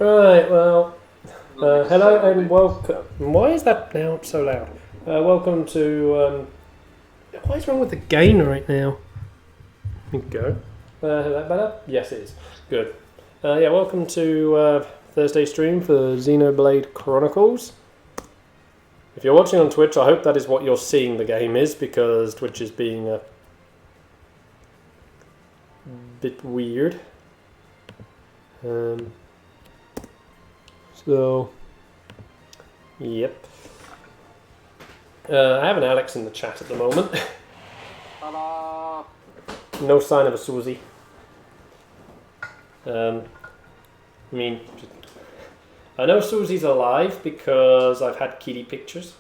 Right, well, hello and welcome. Why is that now so loud? Welcome to. What is wrong with the gain right now? Here we go. Is that better? Yes, it is. Good. Yeah, welcome to Thursday stream for Xenoblade Chronicles. If you're watching on Twitch, I hope that is what you're seeing the game is, because Twitch is being a bit weird. So, yep. I have an Alex in the chat at the moment. Hello. No sign of a Susie. I know Susie's alive because I've had kitty pictures.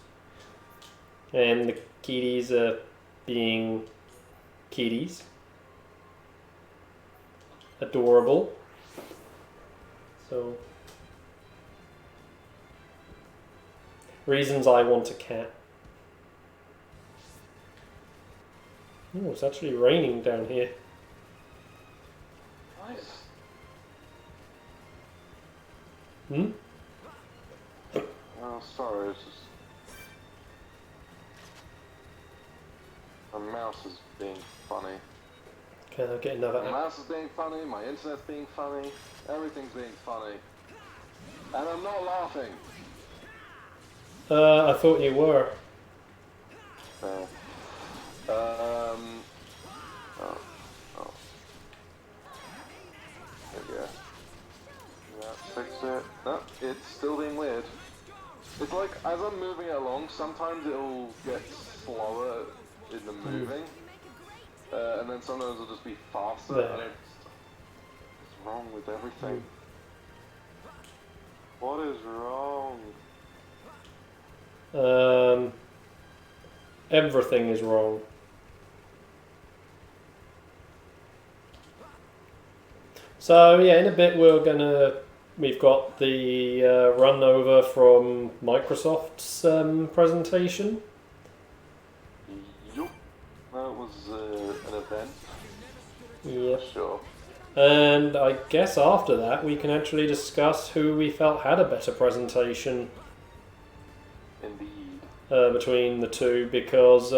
And the kitties are being kitties. Adorable. So... reasons I want a cat. Oh, it's actually raining down here. Nice. Oh, sorry, it's just... my mouse is being funny. Okay, I'll get another My app. mouse is being funny, my internet's being funny, everything's being funny. And I'm not laughing! I thought you were. Oh. There we go. Yeah, fix it. No, it's still being weird. It's like, as I'm moving it along, sometimes it'll get slower in the moving. And then sometimes it'll just be faster. There. And what's wrong with everything? What is wrong? Everything is wrong. So yeah, in a bit we've got the run over from Microsoft's presentation. Yup. That was an event. Yep. Sure. And I guess after that we can actually discuss who we felt had a better presentation. Indeed. Between the two, because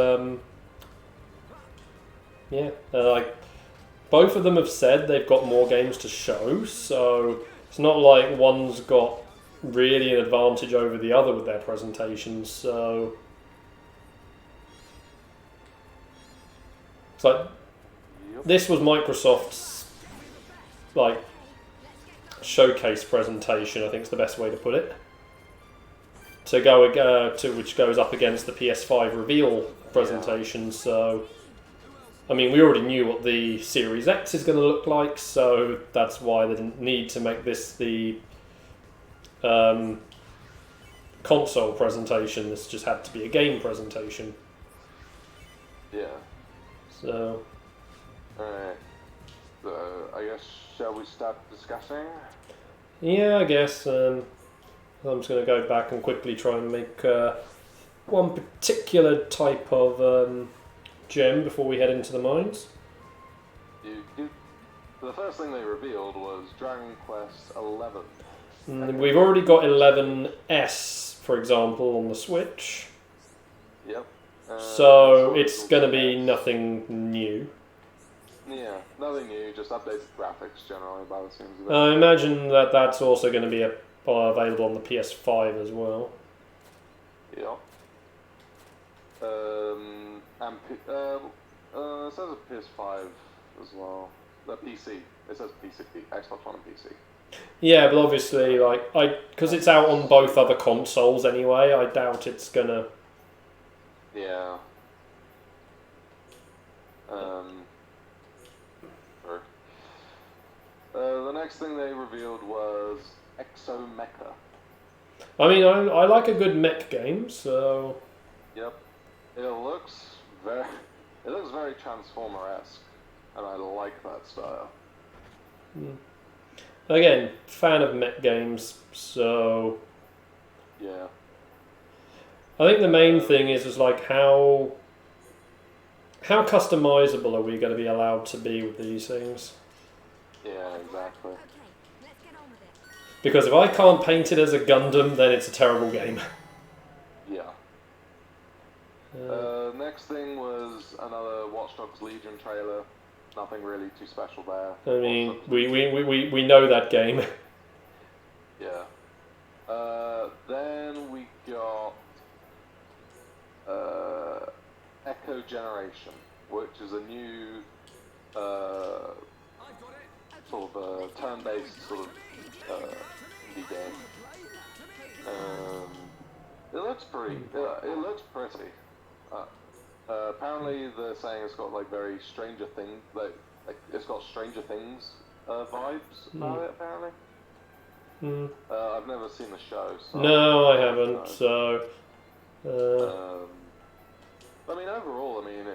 both of them have said they've got more games to show, so it's not like one's got really an advantage over the other with their presentations. So it's like this was Microsoft's showcase presentation, I think is the best way to put it. Which goes up against the PS5 reveal presentation. So, I mean, we already knew what the Series X is going to look like, so that's why they didn't need to make this the console presentation. This just had to be a game presentation. Yeah. So, Alright. So, I guess, shall we start discussing? yeah, I guess. I'm just going to go back and quickly try and make one particular type of gem before we head into the mines. The first thing they revealed was Dragon Quest 11. We've already got 11S, for example, on the Switch. Yep. So it's going to be nothing new. Yeah, nothing new, just updated graphics generally by the seams of it. I imagine that that's also going to be available on the PS5 as well. Yep. It says a PS5 as well. The PC. It says PC, Xbox One and PC. Yeah, but obviously, because it's out on both other consoles anyway, I doubt it's gonna. Yeah. The next thing they revealed was Exo Mecha. I mean, I like a good mech game, so. Yep. It looks very Transformer-esque, and I like that style. Again, fan of mech games, so. Yeah. I think the main thing is how customizable are we going to be allowed to be with these things? Yeah, exactly. Because if I can't paint it as a Gundam, then it's a terrible game. Yeah. Next thing was another Watch Dogs Legion trailer. Nothing really too special there. I mean, we know that game. Yeah. Then we got Echo Generation, which is a new sort of a turn-based sort of indie game. It looks pretty. It looks pretty. Apparently, they're saying it's got like very Stranger Things, like it's got Stranger Things vibes about it. Apparently. I've never seen the show. So No, I haven't. So. I mean, overall, I mean,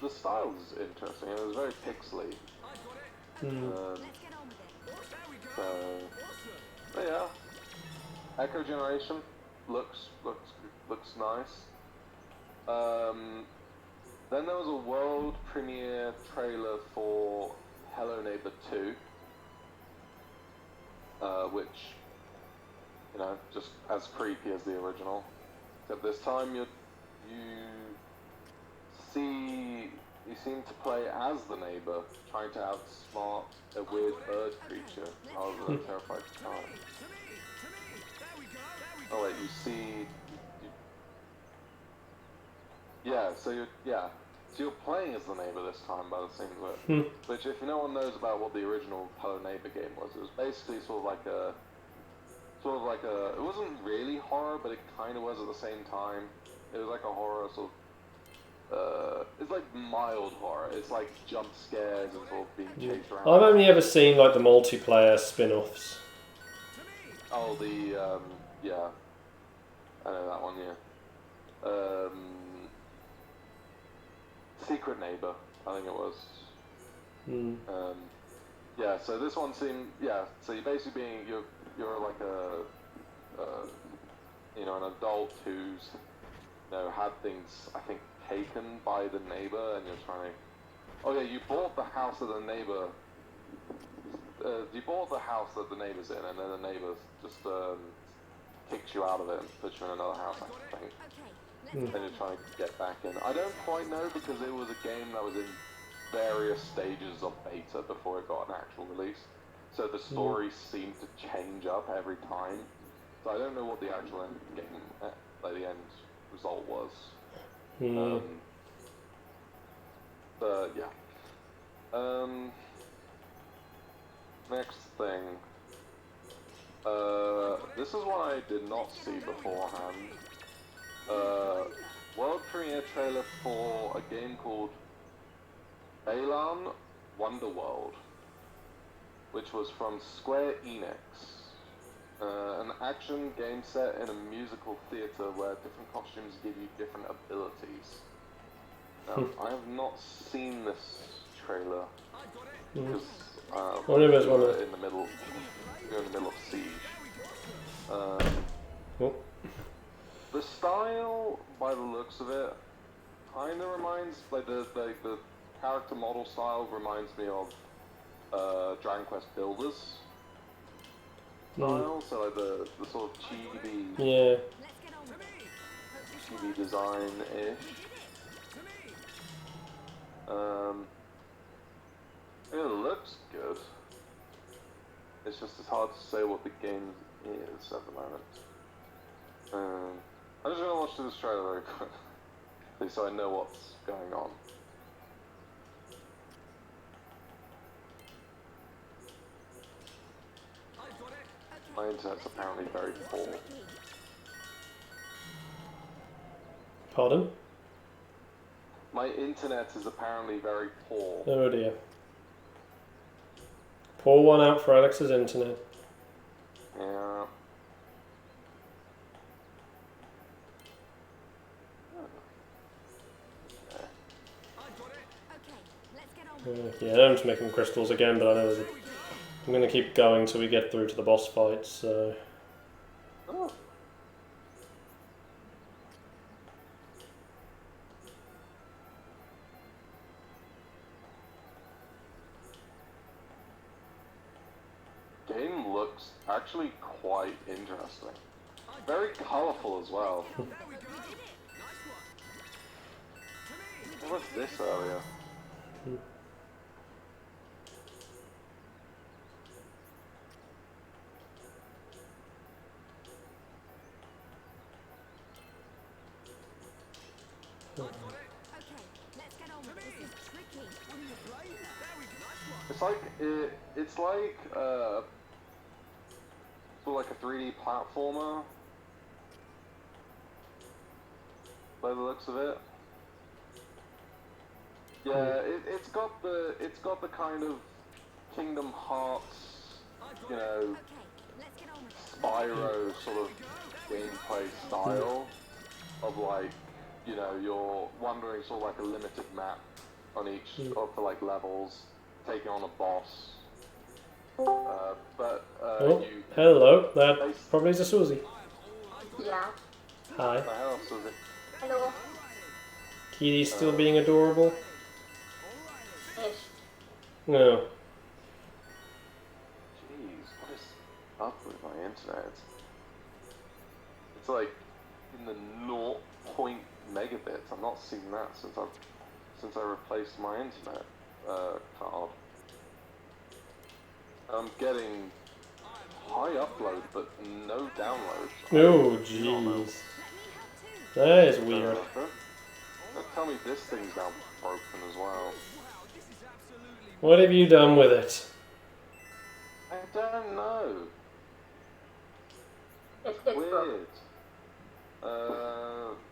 the style is interesting. It was very pixely. But yeah, Echo Generation looks nice. Then there was a world premiere trailer for Hello Neighbor 2, which, you know, just as creepy as the original. Except this time you seem to play as the neighbor, trying to outsmart a weird bird creature rather than a terrified child. Oh wait, so you're playing as the neighbor this time by the seems of it. Which, if no one knows about what the original Hello Neighbor game was, it was basically sort of like a, it wasn't really horror, but it kind of was at the same time. It was like a horror sort of, it's like mild horror. It's like jump scares and sort of being chased around. I've only ever seen like the multiplayer spin-offs. Oh, yeah. I know that one, yeah. Secret Neighbor, I think it was. Yeah, so this one seemed, so you're basically you're like an adult who's, had things, I think, taken by the neighbor, and you're trying to, you bought the house that the neighbor, neighbor's in, and then the neighbor just, kicks you out of it and puts you in another house, I think. And you're trying to get back in. I don't quite know, because it was a game that was in various stages of beta before it got an actual release. So the story seemed to change up every time. So I don't know what the actual end game, the end result was. But yeah. Next thing. This is one I did not see beforehand. World premiere trailer for a game called Balan Wonderworld, which was from Square Enix. An action game set in a musical theater where different costumes give you different abilities. Now, I have not seen this trailer because you're in the middle of Siege. The style, by the looks of it, kind of reminds, like the character model style reminds me of Dragon Quest Builders style, so like the sort of chibi design-ish. It looks good. It's just as hard to say what the game is at the moment. I'm just gonna watch this trailer very quickly so I know what's going on. My internet's apparently very poor. Pardon? My internet is apparently very poor. Oh dear. Pour one out for Alex's internet. Yeah. Yeah, I'm just making crystals again, but I know I'm going to keep going till we get through to the boss fights, so... Oh. Game looks actually quite interesting. Very colourful as well. What was this earlier? It's like sort of like a 3D platformer by the looks of it. Yeah, it's got the kind of Kingdom Hearts, you know, Spyro sort of gameplay style of like, you know, you're wandering sort of like a limited map on each of the like levels, taking on a boss. Hello, that probably is a Susie. Yeah. Hi. Hello, Susie. Hello. Kitty's still being adorable? Ish. No. Jeez, what is up with my internet? It's like in the 0. megabits. I'm not seeing that since I replaced my internet card. I'm getting high upload but no downloads. Oh jeez. That is weird. Don't tell me this thing's now broken as well. What have you done with it? I don't know. It's Weird.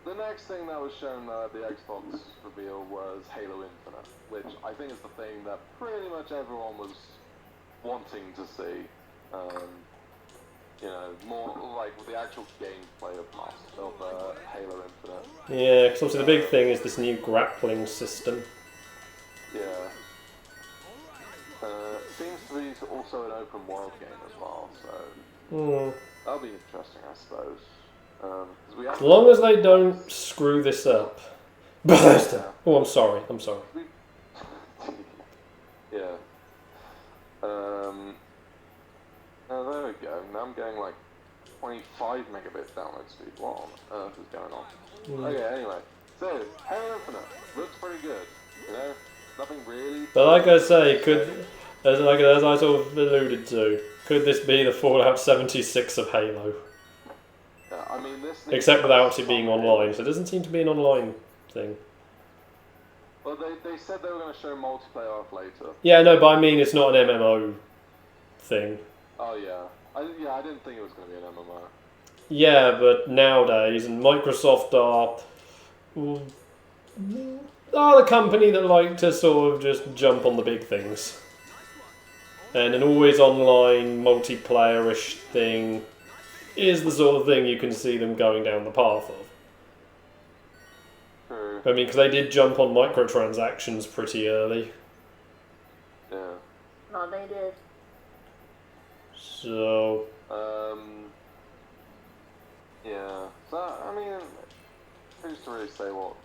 The next thing that was shown at the Xbox reveal was Halo Infinite, which I think is the thing that pretty much everyone was wanting to see. You know, more like with the actual gameplay of Halo Infinite. Yeah, because obviously the big thing is this new grappling system. Yeah. Seems to be also an open world game as well, so that'll be interesting, I suppose. As long as they don't screw this up. Bethesda! Yeah. Oh, I'm sorry. Yeah. Oh, there we go. Now I'm getting like 25 megabits download speed. What on earth is going on? Okay, anyway. So, Halo Infinite looks pretty good. You know, nothing really. But like I say, as I sort of alluded to, could this be the Fallout 76 of Halo? Yeah, I mean, this. Except without it being online, so it doesn't seem to be an online thing. Well, they said they were going to show multiplayer off later. Yeah, no, but I mean it's not an MMO thing. Oh yeah, I didn't think it was going to be an MMO. Yeah, but nowadays, and Microsoft are the company that like to sort of just jump on the big things. And an always online multiplayer-ish thing is the sort of thing you can see them going down the path of. True. I mean, because they did jump on microtransactions pretty early. Yeah. No, they did. So... yeah. So, I mean, who's to really say what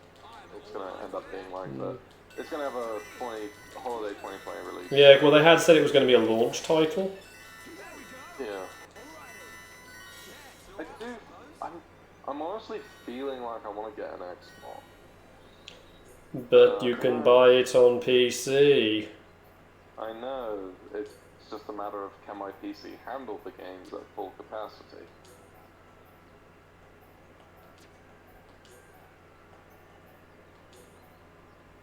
it's going to end up being like, but it's going to have a holiday 2020 release. Yeah, well, they had said it was going to be a launch title. Yeah. I'm honestly feeling like I want to get an Xbox. But you can buy it on PC. I know. It's just a matter of can my PC handle the games at full capacity.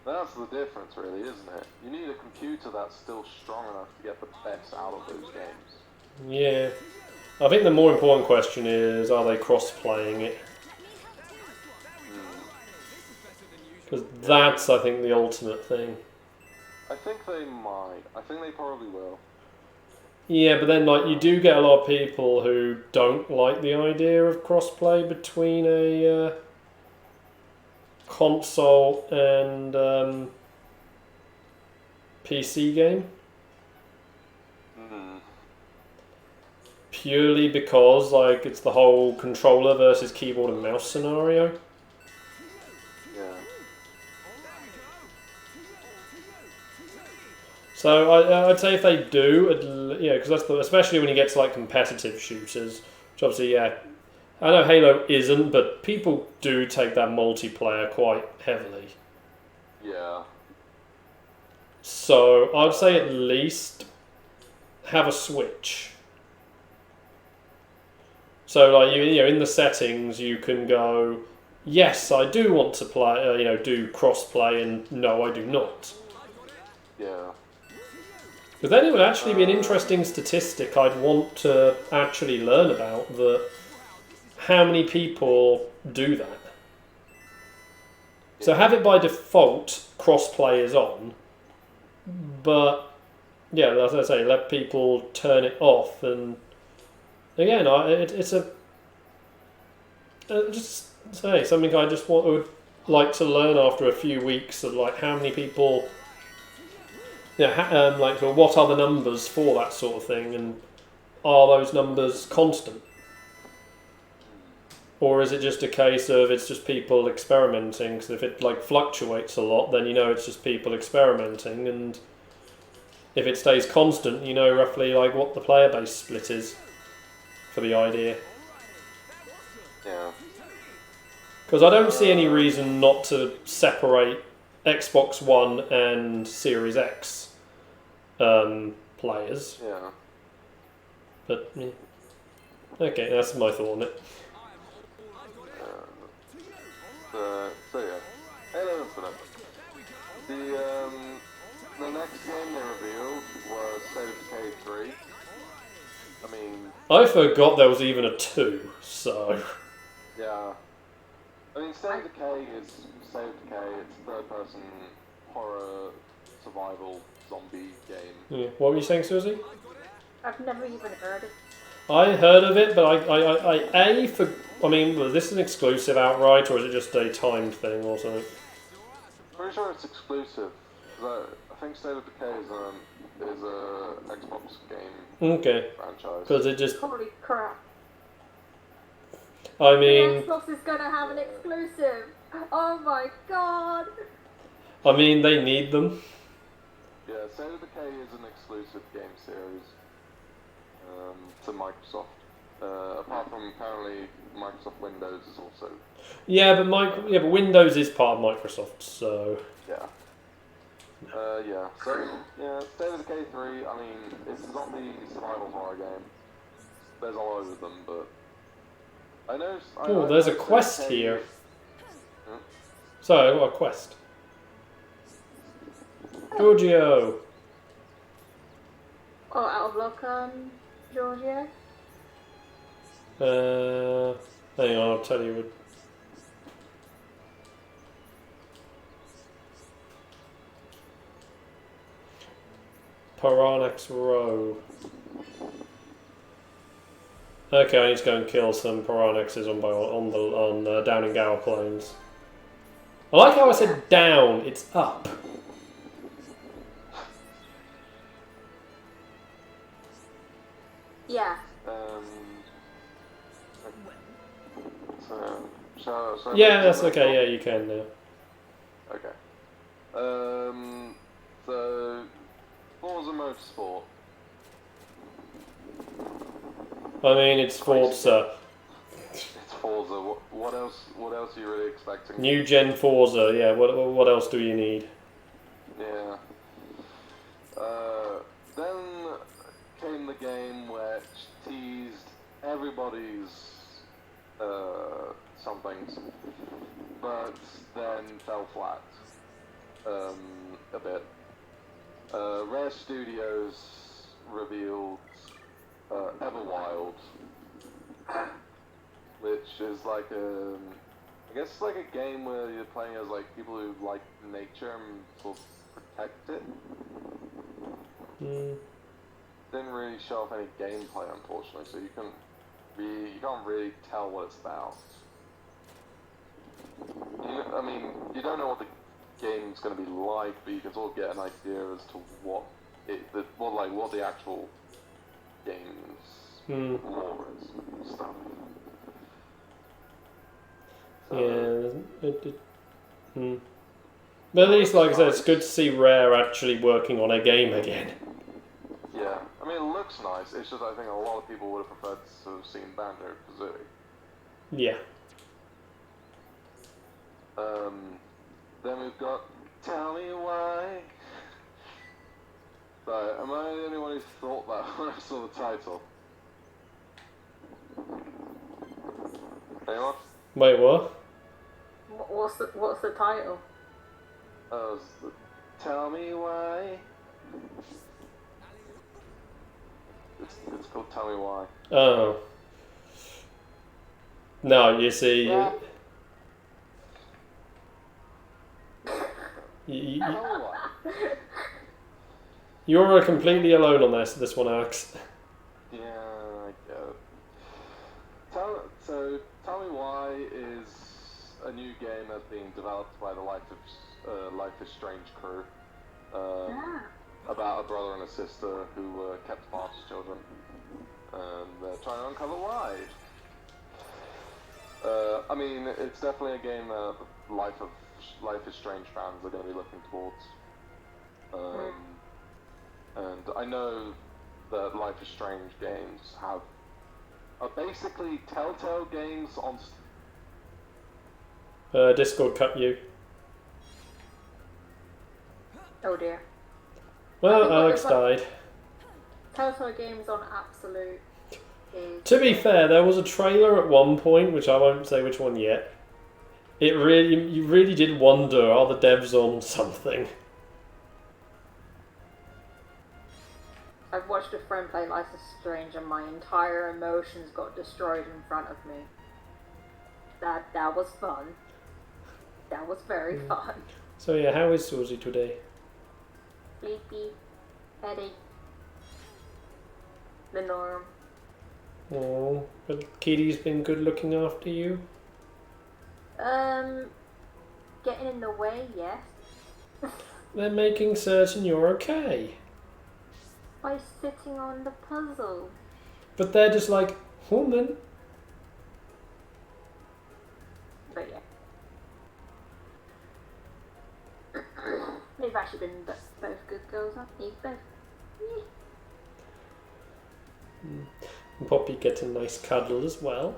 That's the difference, really, isn't it? You need a computer that's still strong enough to get the best out of those games. Yeah. I think the more important question is, are they cross-playing it? Because that's, I think, the ultimate thing. I think they might. I think they probably will. Yeah, but then like you do get a lot of people who don't like the idea of crossplay between a console and PC game. Purely because like it's the whole controller versus keyboard and mouse scenario. Yeah. So I'd say if they do, because that's especially when you get to like competitive shooters, which obviously, yeah, I know Halo isn't, but people do take that multiplayer quite heavily. Yeah. So I'd say at least have a Switch. So like in the settings you can go, yes, I do want to play, do cross-play, and no, I do not. Yeah. But then it would actually be an interesting statistic I'd want to actually learn about, that how many people do that. So have it by default, cross-play is on, but yeah, as I say, let people turn it off, and again, it's just say something I just would like to learn after a few weeks of like how many people, what are the numbers for that sort of thing, and are those numbers constant, or is it just a case of it's just people experimenting? Because if it like fluctuates a lot, then it's just people experimenting, and if it stays constant, roughly like what the player base split is for the idea. Yeah. Because I don't see any reason not to separate Xbox One and Series X players. Yeah. But, yeah. Okay, that's my thought on it. So yeah, Halo Infinite. The next game they revealed was State of Decay 3. I mean... I forgot there was even a 2, so... Yeah. I mean, State of Decay is State of Decay, it's a third-person horror survival zombie game. Yeah. What were you saying, Susie? I've never even heard it. I heard of it, but was this an exclusive outright, or is it just a timed thing or something? Pretty sure it's exclusive. I think State of Decay is a Xbox game franchise. Because it just... Holy crap. I mean... Xbox is gonna have an exclusive. Oh my god. I mean, they need them. Yeah, State of Decay is an exclusive game series to Microsoft. Apart from apparently Microsoft Windows is also... Yeah, but Windows is part of Microsoft, so... Yeah. Yeah. So, yeah, State of Decay 3, I mean, it's a zombie survival horror game. There's a lot of them, but... There's a quest here. Sorry, what a quest? Giorgio! Oh, out of luck, Giorgio? Hang on, I'll tell you. Paranax Row. Okay, I need to go and kill some Paranaxes on down in Gower Plains. I like how I said down, it's up. Yeah. So yeah, that's okay. Yeah, you can now. Okay. So Forza Motorsport. I mean, it's Forza. It's Forza. What else? What else are you really expecting? New gen Forza. Yeah. What else do you need? Yeah. Then came the game which teased everybody's somethings, but then fell flat a bit. Rare Studios revealed Everwild, which is like I guess it's like a game where you're playing as like people who like nature and sort of protect it. Didn't really show off any gameplay, unfortunately, so you can't really tell what it's about. I mean, you don't know what the game's going to be like, but you can sort of get an idea as to what the actual game's lore is and stuff. So, But at least, like I said, it's good to see Rare actually working on a game again. Yeah, I mean, it looks nice. It's just I think a lot of people would have preferred to have seen Banjo-Kazooie. Yeah. Then we've got Tell Me Why. So, am I the only one who thought that when I saw the title? Anyone? Wait, what? What's the title? Tell Me Why. It's called Tell Me Why. Oh. No, you see... Yeah. You're completely alone on this one, Alex. Yeah, I get it. Tell Me Why is a new game that's being developed by the Life is Strange crew. About a brother and a sister who kept foster children. And they're trying to uncover why. I mean, it's definitely a game that Life is Strange fans are going to be looking towards. And I know that Life is Strange games are basically Telltale games on... Discord cut you. Oh dear. Well, Alex died. Telltale games on Absolute is... To be fair, there was a trailer at one point, which I won't say which one yet. You really did wonder, are the devs on something? I've watched a friend play Life is Strange and my entire emotions got destroyed in front of me. That was fun. That was very fun. So yeah, how is Susie today? Sleepy, headache, the norm. Oh, but Kitty's been good looking after you? Getting in the way, yes. They're making certain you're okay. By sitting on the puzzle. But they're just like, woman. But yeah. They've actually been both good girls, haven't you? Both. And Poppy gets a nice cuddle as well.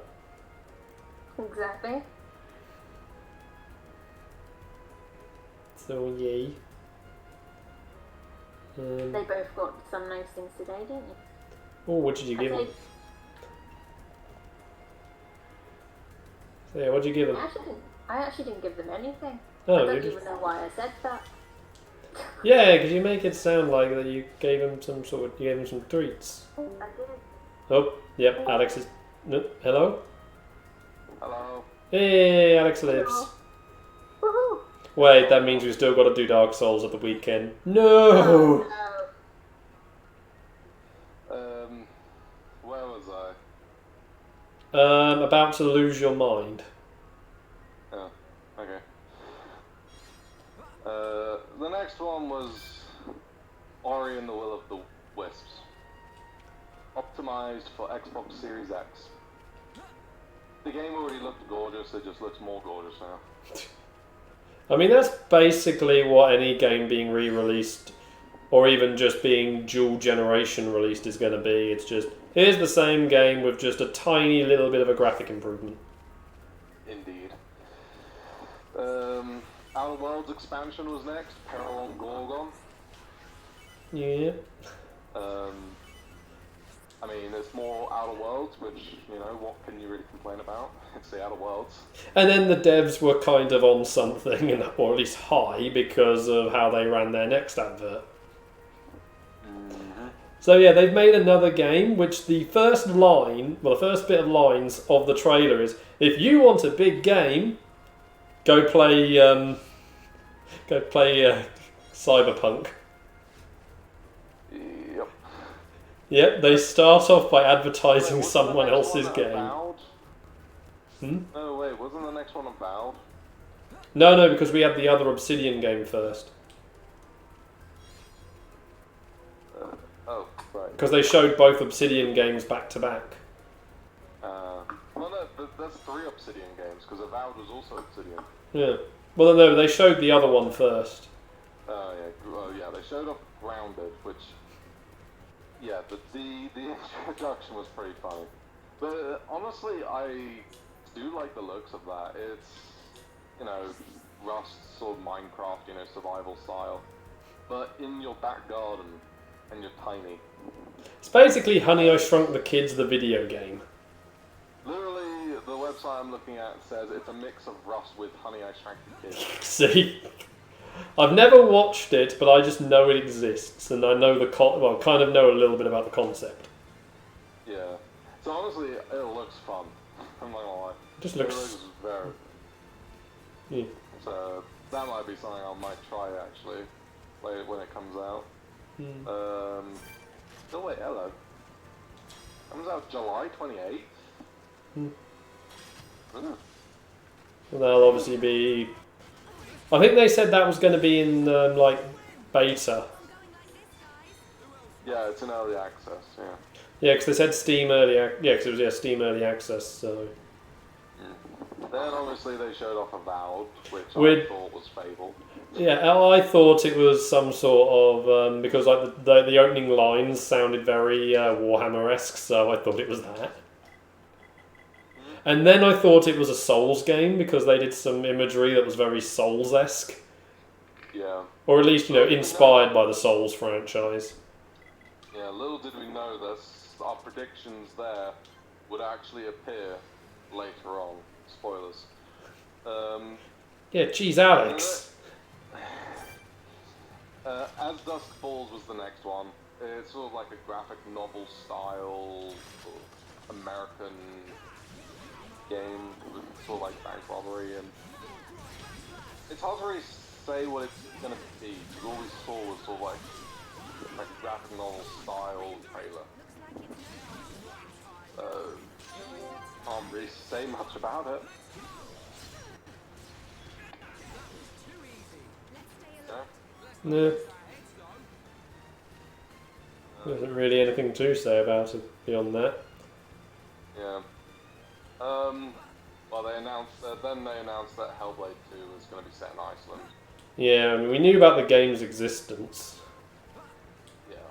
Exactly. So yay. They both got some nice things today, didn't you? Oh, what did you give them? So yeah, what did you give them? I actually didn't give them anything. Oh, I don't even know why I said that. Yeah, because you make it sound like that you gave him some treats. I did. Oh, yep, Alex is... No, hello? Hello? Hey, Alex lives. Woohoo! Wait, that means we've still got to do Dark Souls at the weekend. No! Oh, no. Where was I? About to lose your mind. Oh, okay. The next one was Ori and the Will of the Wisps. Optimized for Xbox Series X. The game already looked gorgeous, it just looks more gorgeous now. I mean, that's basically what any game being re-released, or even just being dual generation released, is going to be. It's just, here's the same game with just a tiny little bit of a graphic improvement. Indeed. Outer Worlds expansion was next, Peril on Gorgon. Yeah. I mean, it's more Outer Worlds, which, you know, what can you really complain about? It's the Outer Worlds. And then the devs were kind of on something, or at least high, because of how they ran their next advert. So yeah, they've made another game, which the first bit of lines of the trailer is, if you want a big game, go play Cyberpunk. Yep. Yep, they start off by advertising Wait, someone else's game. Avowed? Hmm? No, wait, wasn't the next one Avowed? No, because we had the other Obsidian game first. Oh, right. Because they showed both Obsidian games back to back. Well, no, but that's 3 Obsidian games, because Avowed was also Obsidian. Yeah. Well, no, they showed the other one first. Yeah, they showed off Grounded, which, yeah, the introduction was pretty funny. But honestly, I do like the looks of that. It's, you know, Rust sort of Minecraft, you know, survival style, but in your back garden, and you're tiny. It's basically Honey, I Shrunk the Kids, the video game. Literally, the website I'm looking at says it's a mix of Rust with Honey, I Shrunk the Kids. See? I've never watched it, but I just know it exists, and I know kind of know a little bit about the concept. Yeah. So honestly, it looks fun. I'm not gonna lie. It looks very... Yeah. So that might be something I might try actually, later when it comes out. Oh wait, hello. Comes out July 28th. Well, that'll obviously be... I think they said that was going to be in, like, beta. Yeah, it's in early access, yeah. Yeah, because they said Steam early... Yeah, because it was Steam early access, so... Then obviously they showed off Avowed, which I thought was Fable. Yeah, I thought it was some sort of... because like the opening lines sounded very Warhammer-esque, so I thought it was that. And then I thought it was a Souls game, because they did some imagery that was very Souls-esque. Yeah. Or at least, you know, inspired by the Souls franchise. Yeah, little did we know this, our predictions there would actually appear later on. Spoilers. Yeah, geez, Alex. As Dusk Falls was the next one. It's sort of like a graphic novel style, sort of American game with sort of like bank robbery, and it's hard to really say what it's gonna be. Because all we saw was sort of like a graphic novel style trailer. Can't really say much about it. No. There isn't really anything to say about it beyond that. Yeah. Well, they announced. Then they announced that Hellblade 2 was going to be set in Iceland. Yeah, I mean, we knew about the game's existence. Yeah.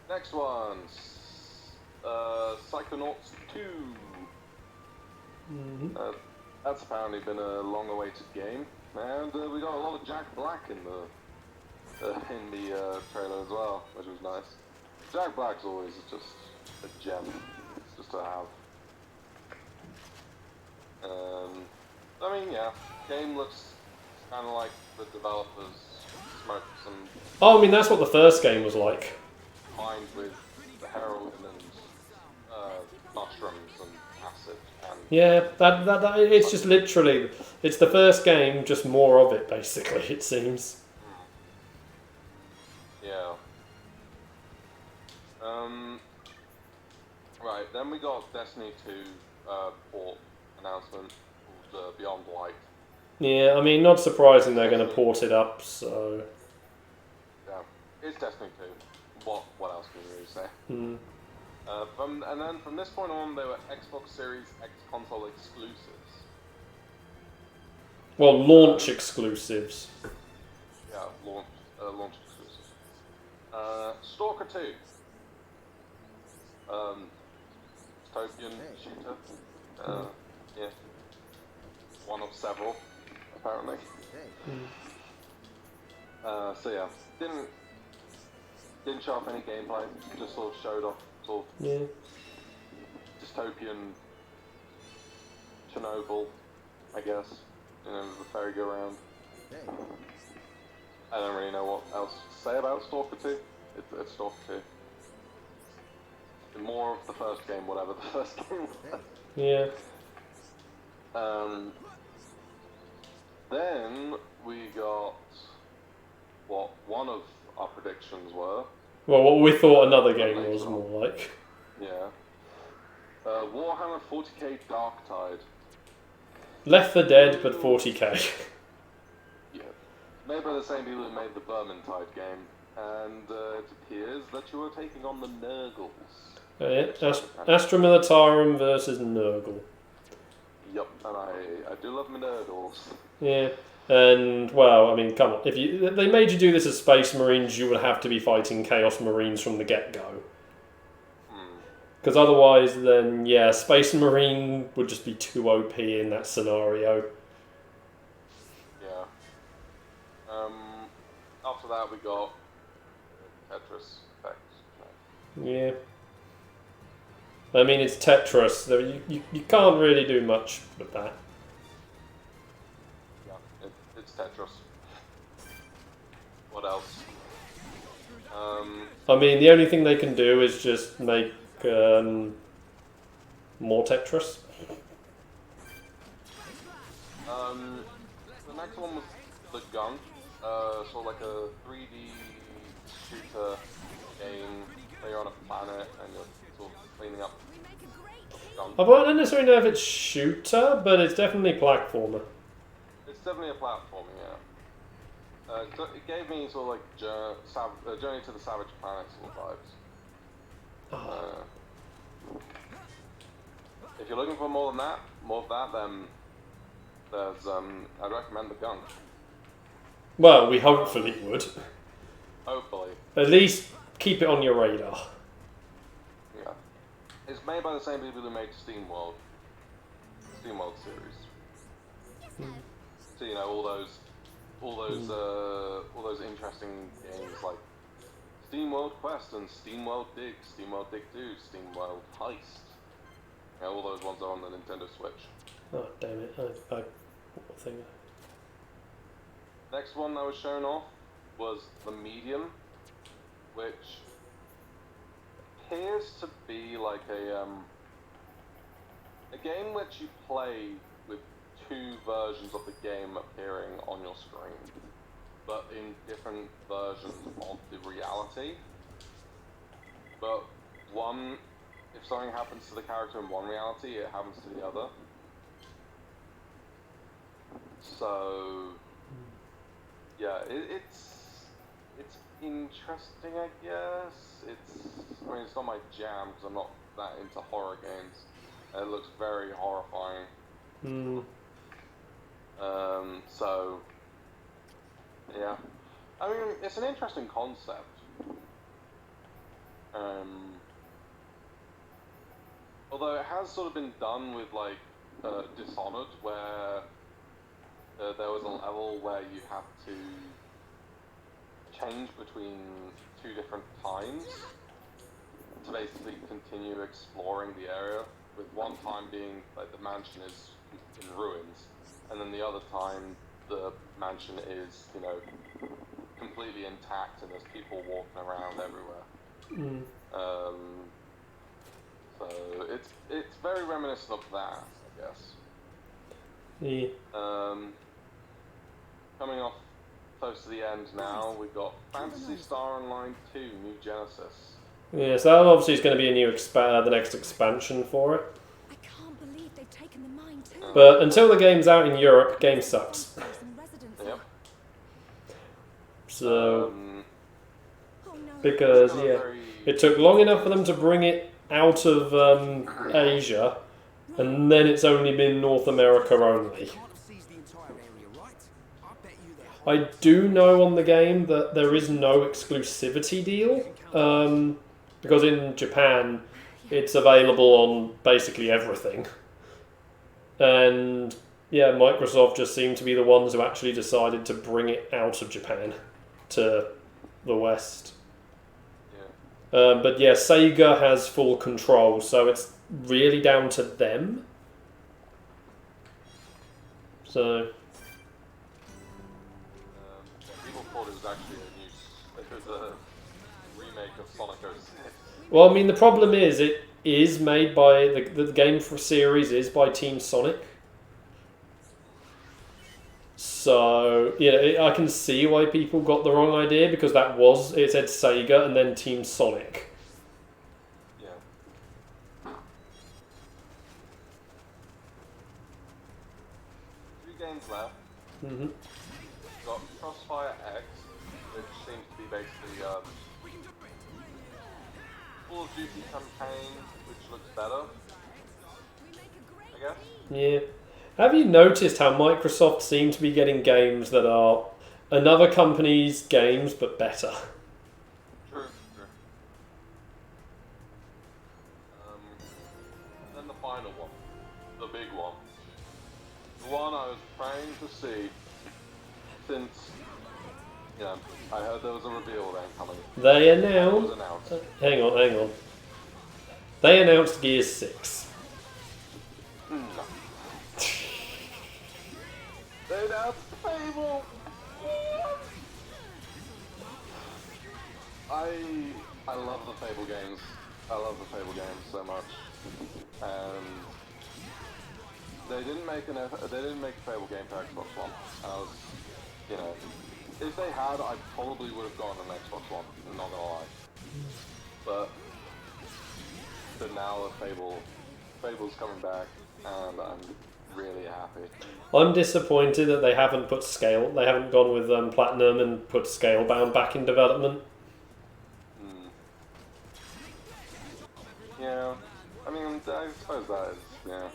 Next one. Psychonauts 2. That's apparently been a long-awaited game, and we got a lot of Jack Black in the trailer as well, which was nice. Jack Black's always just a gem, just to have. I mean, yeah, game looks kind of like the developers smoked some. Oh, I mean, that's what the first game was like. Mined with the heroin and mushrooms and acid. And yeah, that it's just literally, it's the first game, just more of it, basically, it seems. Yeah. Right, then we got Destiny 2 port announcement called Beyond Light. Yeah, I mean, not surprising they're going to port it up, so... Yeah, it's Destiny 2. What else can you really say? And then from this point on, they were Xbox Series X console exclusives. Well, launch exclusives. Yeah, launch exclusives. Stalker 2. Dystopian shooter. Yeah. One of several, apparently. So yeah, didn't show off any gameplay. Just sort of showed off sort of dystopian Chernobyl, I guess. You know, the merry-go-round. I don't really know what else to say about Stalker 2. It's Stalker 2. More of the first game, whatever the first game was. Yeah. Then we got what one of our predictions were. Well, what we thought another game was more like. Yeah. Warhammer 40k Darktide. Left 4 Dead, but 40k. Yeah. Made by the same people who made the Vermintide game. And it appears that you are taking on the Nurgles. Astra Militarum versus Nurgle. Yup. And I do love my nerdles. Yeah. And, well, I mean, come on. If they made you do this as Space Marines, you would have to be fighting Chaos Marines from the get-go. Because otherwise, then, yeah, Space Marine would just be too OP in that scenario. Yeah. After that, we got Tetris effects. Yeah. I mean, it's Tetris. You can't really do much with that. Yeah, it's Tetris. What else? I mean, the only thing they can do is just make more Tetris. The next one was the Gun. Sort of like a 3D shooter game where you're on a planet and you're sort of cleaning up gunk. I don't necessarily know if it's shooter, but it's definitely platformer. It's definitely a platforming, yeah. It gave me sort of like Journey to the Savage Planet sort of vibes. If you're looking for more of that, then there's I'd recommend the Gun. Well, we hopefully would. Hopefully. At least keep it on your radar. Yeah. It's made by the same people who made SteamWorld series. So you know all those interesting games like SteamWorld Quest and SteamWorld Dig, SteamWorld Dig 2, SteamWorld Heist. You know, all those ones are on the Nintendo Switch. Oh damn it! I think. Next one that was shown off was the Medium, which appears to be like a game which you play with two versions of the game appearing on your screen, but in different versions of the reality. But one, if something happens to the character in one reality, it happens to the other. So yeah, it's interesting, I guess. I mean, it's not my jam because I'm not that into horror games. And it looks very horrifying. So yeah, I mean, it's an interesting concept. Although it has sort of been done with like Dishonored, where there was a level where you have to change between two different times to basically continue exploring the area, with one time being like the mansion is in ruins, and then the other time the mansion is, you know, completely intact and there's people walking around everywhere. So it's very reminiscent of that, I guess. Yeah. Coming off close to the end now, we've got Phantasy Star Online 2 New Genesis. Yeah, so that obviously is going to be a new the next expansion for it. I can't believe they've taken the mine too. But until the game's out in Europe, game sucks. Yep. So because yeah, it took long enough for them to bring it out of Asia, and then it's only been North America only. I do know on the game that there is no exclusivity deal, because in Japan it's available on basically everything. And yeah, Microsoft just seemed to be the ones who actually decided to bring it out of Japan to the West. Yeah. But yeah, Sega has full control, so it's really down to them. So... people thought it was actually a remake of Sonic 06. Well, I mean, the problem is it is made by the game for series is by Team Sonic. So yeah, I can see why people got the wrong idea, because it said Sega and then Team Sonic. Yeah. 3 games left. Mm-hmm. Got Crossfire X, which seems to be basically Call of Duty campaign, which looks better, I guess. Yeah. Have you noticed how Microsoft seem to be getting games that are another company's games but better? True. Then the final one. The big one. The one I was praying to see since, I heard there was a reveal then coming. They It was announced... announced. hang on. They announced Gears 6. No. They announced Fable! I love the Fable games. I love the Fable games so much. And they didn't make a Fable game for Xbox One. I was, if they had, I probably would have gone an Xbox One, I'm not gonna lie. But now Fable's coming back, and I'm really happy. I'm disappointed that they haven't gone with Platinum and put Scalebound back in development. Yeah, I mean, I suppose that is, yeah.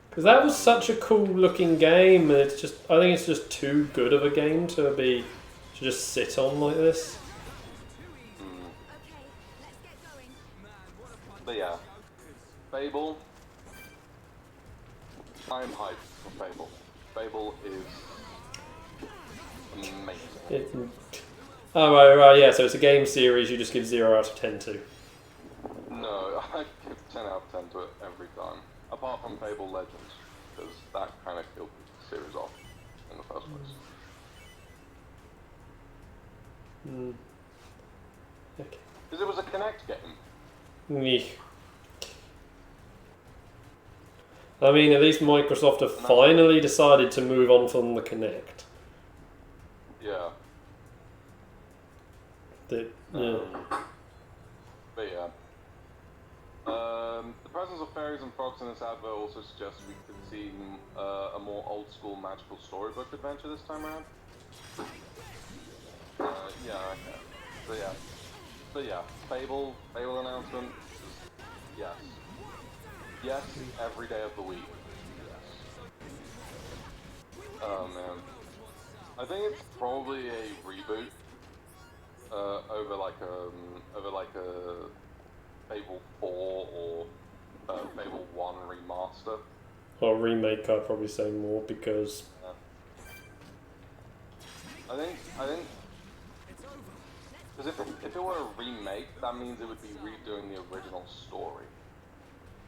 Because that was such a cool looking game, and I think it's just too good of a game to just sit on like this. But yeah, Fable, I'm hyped for Fable. Fable is amazing. Right, yeah, so it's a game series you just give 0 out of 10 to. No, I give 10 out of 10 to it every time. Apart from Fable Legends, because that kind of killed the series off in the first place. Okay. Because it was a Kinect game. Nyeh. I mean, at least Microsoft have finally decided to move on from the Kinect. Yeah. Yeah. But yeah. The presence of fairies and frogs in this advert also suggests we could see a more old-school magical storybook adventure this time around. Yeah, okay. But yeah, Fable announcement. Yes. Yes, every day of the week. Yes. Oh man. I think it's probably a reboot. Over like a Fable 4 or Fable 1 remaster. Or remake, I'd probably say more, because... I think... Because if it were a remake, that means it would be redoing the original story.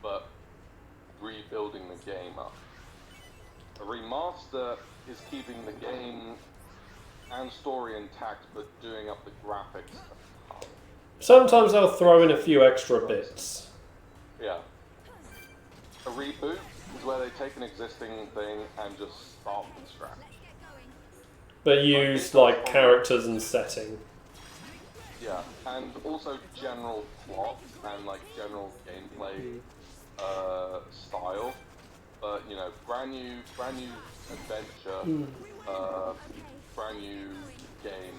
But rebuilding the game up. A remaster is keeping the game and story intact, but doing up the graphics. Sometimes they'll throw in a few extra bits. Yeah. A reboot is where they take an existing thing and just start from scratch. But use, like, characters and setting. Yeah, and also general plot and, like, general gameplay style. But, brand new adventure, brand new game,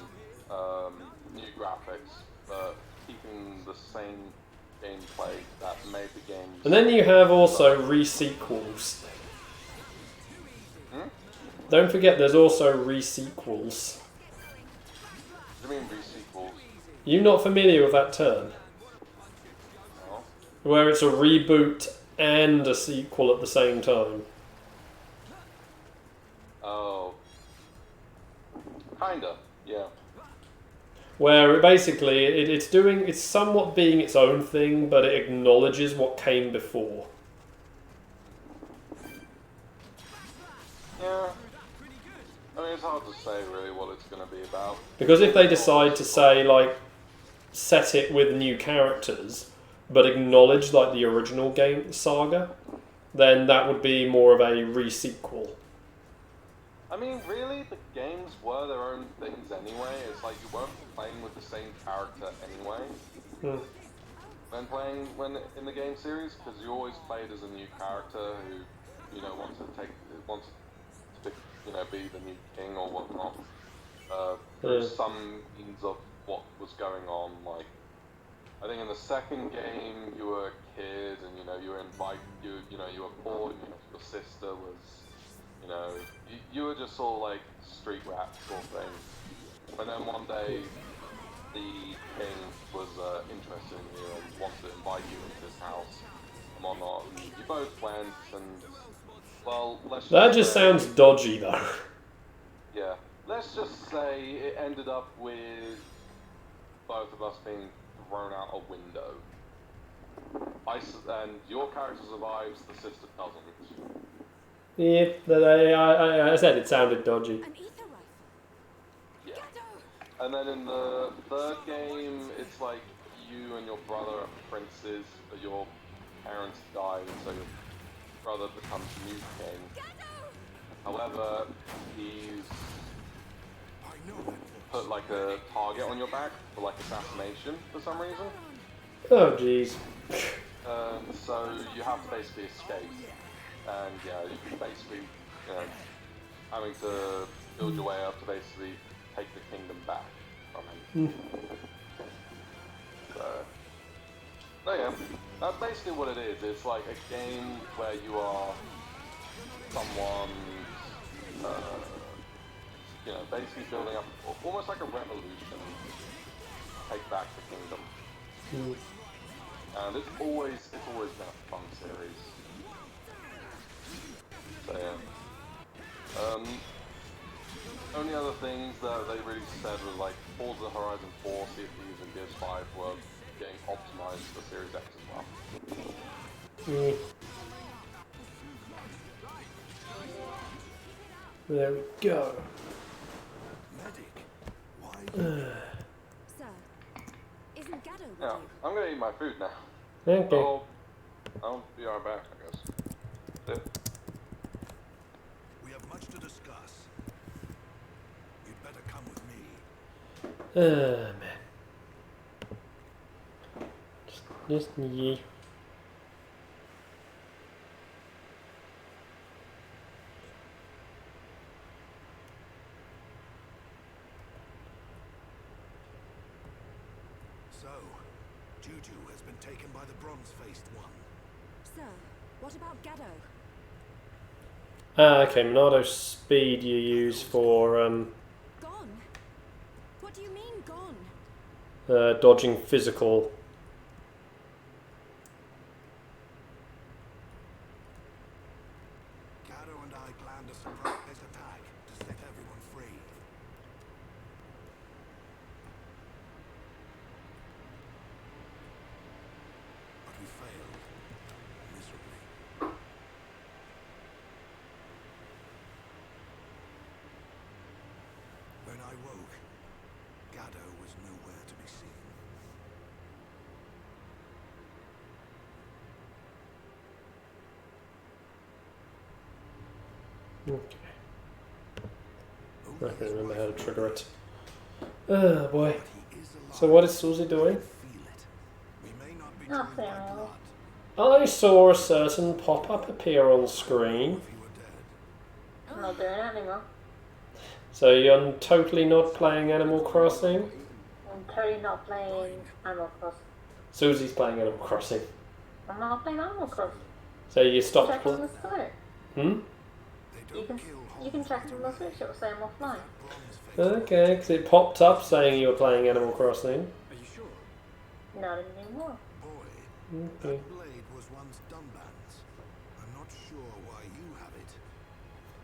new graphics, but keeping the same gameplay that made the game. And then you have also re-sequels. Don't forget there's also re-sequels. What do you mean re-sequels? You not familiar with that term? No. Where it's a reboot and a sequel at the same time. Oh. Kinda, yeah. Where basically it's somewhat being its own thing, but it acknowledges what came before. Yeah. I mean, it's hard to say really what it's going to be about. Because if they decide to say, like, set it with new characters, but acknowledge, like, the original game saga, then that would be more of a re-sequel. I mean, really, the games were their own things anyway. It's like you weren't playing with the same character anyway. When in the game series, because you always played as a new character who, wanted to be the new king or whatnot. There's some means of what was going on. Like, I think in the second game you were a kid, and you were poor, and your sister was You know, you were just sort of like street rat sort of thing. And then one day, the king was interested in you and wanted to invite you into his house and whatnot. And you both went, and well, That just sounds dodgy, though. Yeah, let's just say it ended up with both of us being thrown out a window. And your character survives, the sister doesn't. Yeah, I said it sounded dodgy. An ether rifle. Yeah. And then in the third game, it's like you and your brother are princes, but your parents died, and so your brother becomes new king. However, he's put like a target on your back for like assassination for some reason. Oh, jeez. So you have to basically escape, and yeah, you basically, you know, having to build your way up to basically take the kingdom back from him. So yeah, that's basically what it is. It's like a game where you are someone, you know, basically building up almost like a revolution to take back the kingdom. And it's always been a fun series. So yeah. Only other things that they really said were like Forza Horizon 4, Sea of Thieves, and Gears 5 were getting optimized for Series X as well. There we go. Sir, isn't Gaddo with Yeah, you? I'm gonna eat my food now. Okay. I'll be right back, I guess. See ya. We have much to discuss. You'd better come with me. Man. Just ye. So, Juju has been taken by the bronze-faced one. Sir, what about Gaddo? Okay, Monado speed you use for Gone? What do you mean, gone? dodging physical. Gaddo and I planned a surprise attack to set everyone free. But we failed miserably. When I woke, Gaddo was nowhere to be seen. Okay. I can remember how to trigger it. Oh boy. But he is alive. So what is Susie doing? Feel it. We may not be Nothing joined by really. blood. I saw a certain pop-up appear on screen. If he were dead. I'm not doing it anymore. So you're totally not playing Animal Crossing? I'm totally not playing Animal Crossing. Susie's playing Animal Crossing. I'm not playing Animal Crossing. So you stopped Check on playing? the Switch. Hmm? They You don't can, kill you can check on the Switch, it'll say I'm offline. bronze-faced. Okay, because it popped up saying you were playing Animal Crossing. Are you sure? Not anymore. Boy, Okay. that blade was once Dunban's. I'm not sure why you have it,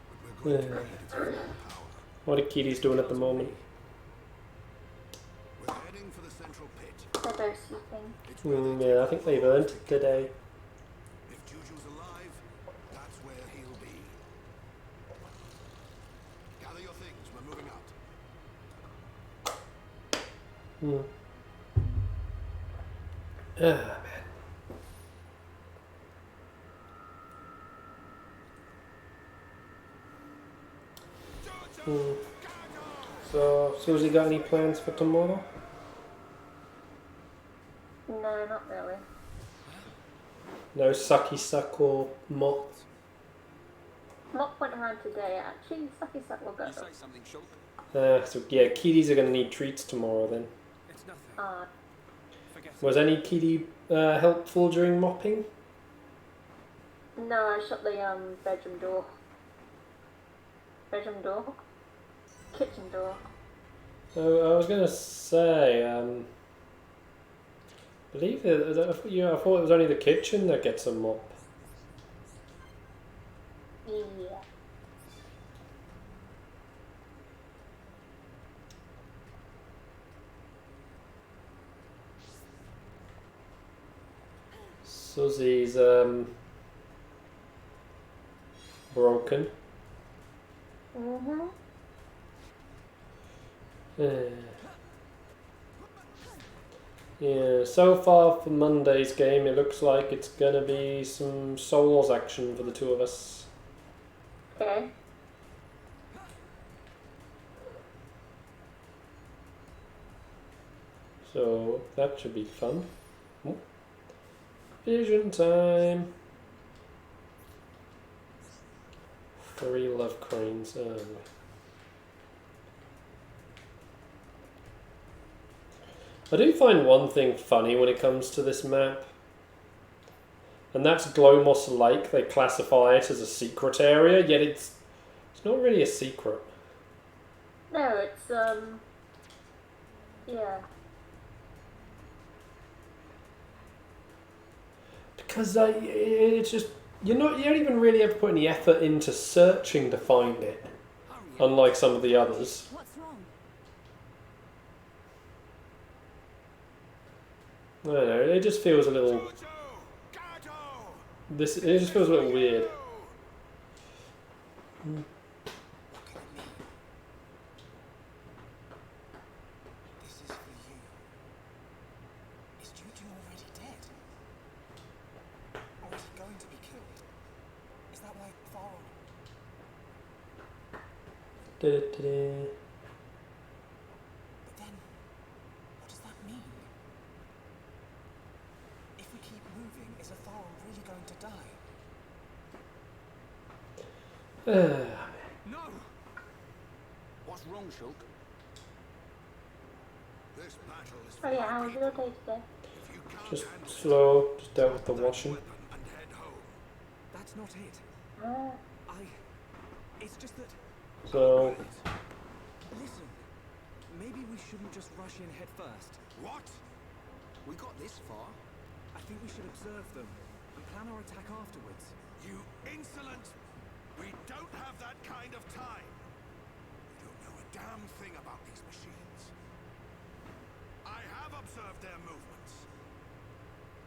but we're going to need its full power. What are kiddies doing at the moment? We're heading for the central pit. They're both sleeping. It's where they Yeah, I take think the they've bronze earned to it kill. today. If Juju's alive, that's where he'll be. Gather your things, we're moving out. Ah, man. So, Susie got any plans for tomorrow? No, not really. No sucky suck or mop? Not went around today, actually. Sucky Suck will go. something, Shulk? So yeah, kiddies are going to need treats tomorrow then. It's nothing. Forget Was any kiddie helpful during mopping? No, I shut the bedroom door. Bedroom door. Kitchen door. Oh, I was gonna say, believe it. I thought it was only the kitchen that gets a mop. Yeah. Susie's broken. Mhm. Yeah, so far for Monday's game, it looks like it's gonna be some Souls action for the two of us. Okay. So that should be fun. Oh. Vision time. 3 love cranes. I do find one thing funny when it comes to this map, and that's Glomos Lake. They classify it as a secret area, yet it's not really a secret. No, it's yeah. Because it's just you don't even really have to put any effort into searching to find it, unlike some of the others. What's wrong? I don't know. It just feels a little. It just feels a little weird. This is for you. Is Juju already dead? Or is he going to be killed? Is that why Thor... Da-da-da-da. But then, what does that mean? If we keep moving, is Thor really going to die? No! What's wrong, Shulk? This battle is Oh yeah, how was your day today? if you can't Just handle it, slow. Just dealt with the drop that washing. weapon and head home. That's not it. Uh, It's just that... So Listen, maybe we shouldn't just rush in head first. What? We got this far. I think we should observe them and plan our attack afterwards. You insolent! We don't have that kind of time. We don't know a damn thing about these machines. I have observed their movements.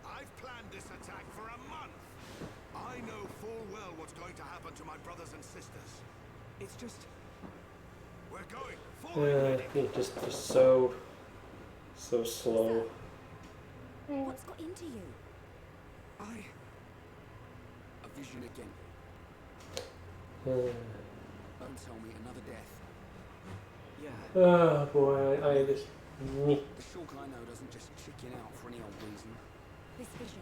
I've planned this attack for a month. I know full well what's going to happen to my brothers and sisters. It's just... We're going forward. just so slow. What's got into you? A vision again. Don't tell me another death. Yeah. Oh boy, I just. The Shulk I know doesn't just chicken out for any old reason. This vision.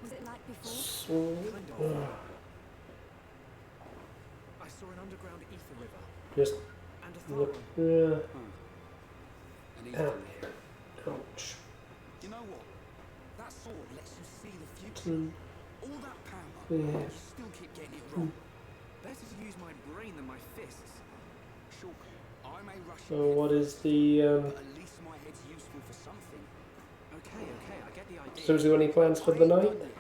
Was it like before? Kind of. I saw an underground ether river Just and a look. Thoron. And he's Ow. in there. Ouch. You know what? That sword lets you see the future. All that power, Yeah. you still keep getting it wrong. Better to use my brain than my fists. Shulk, I may rush So in, what is the but at least my head's useful for something. Okay, I get the idea. So has he got any plans for the I ain't night? done yet.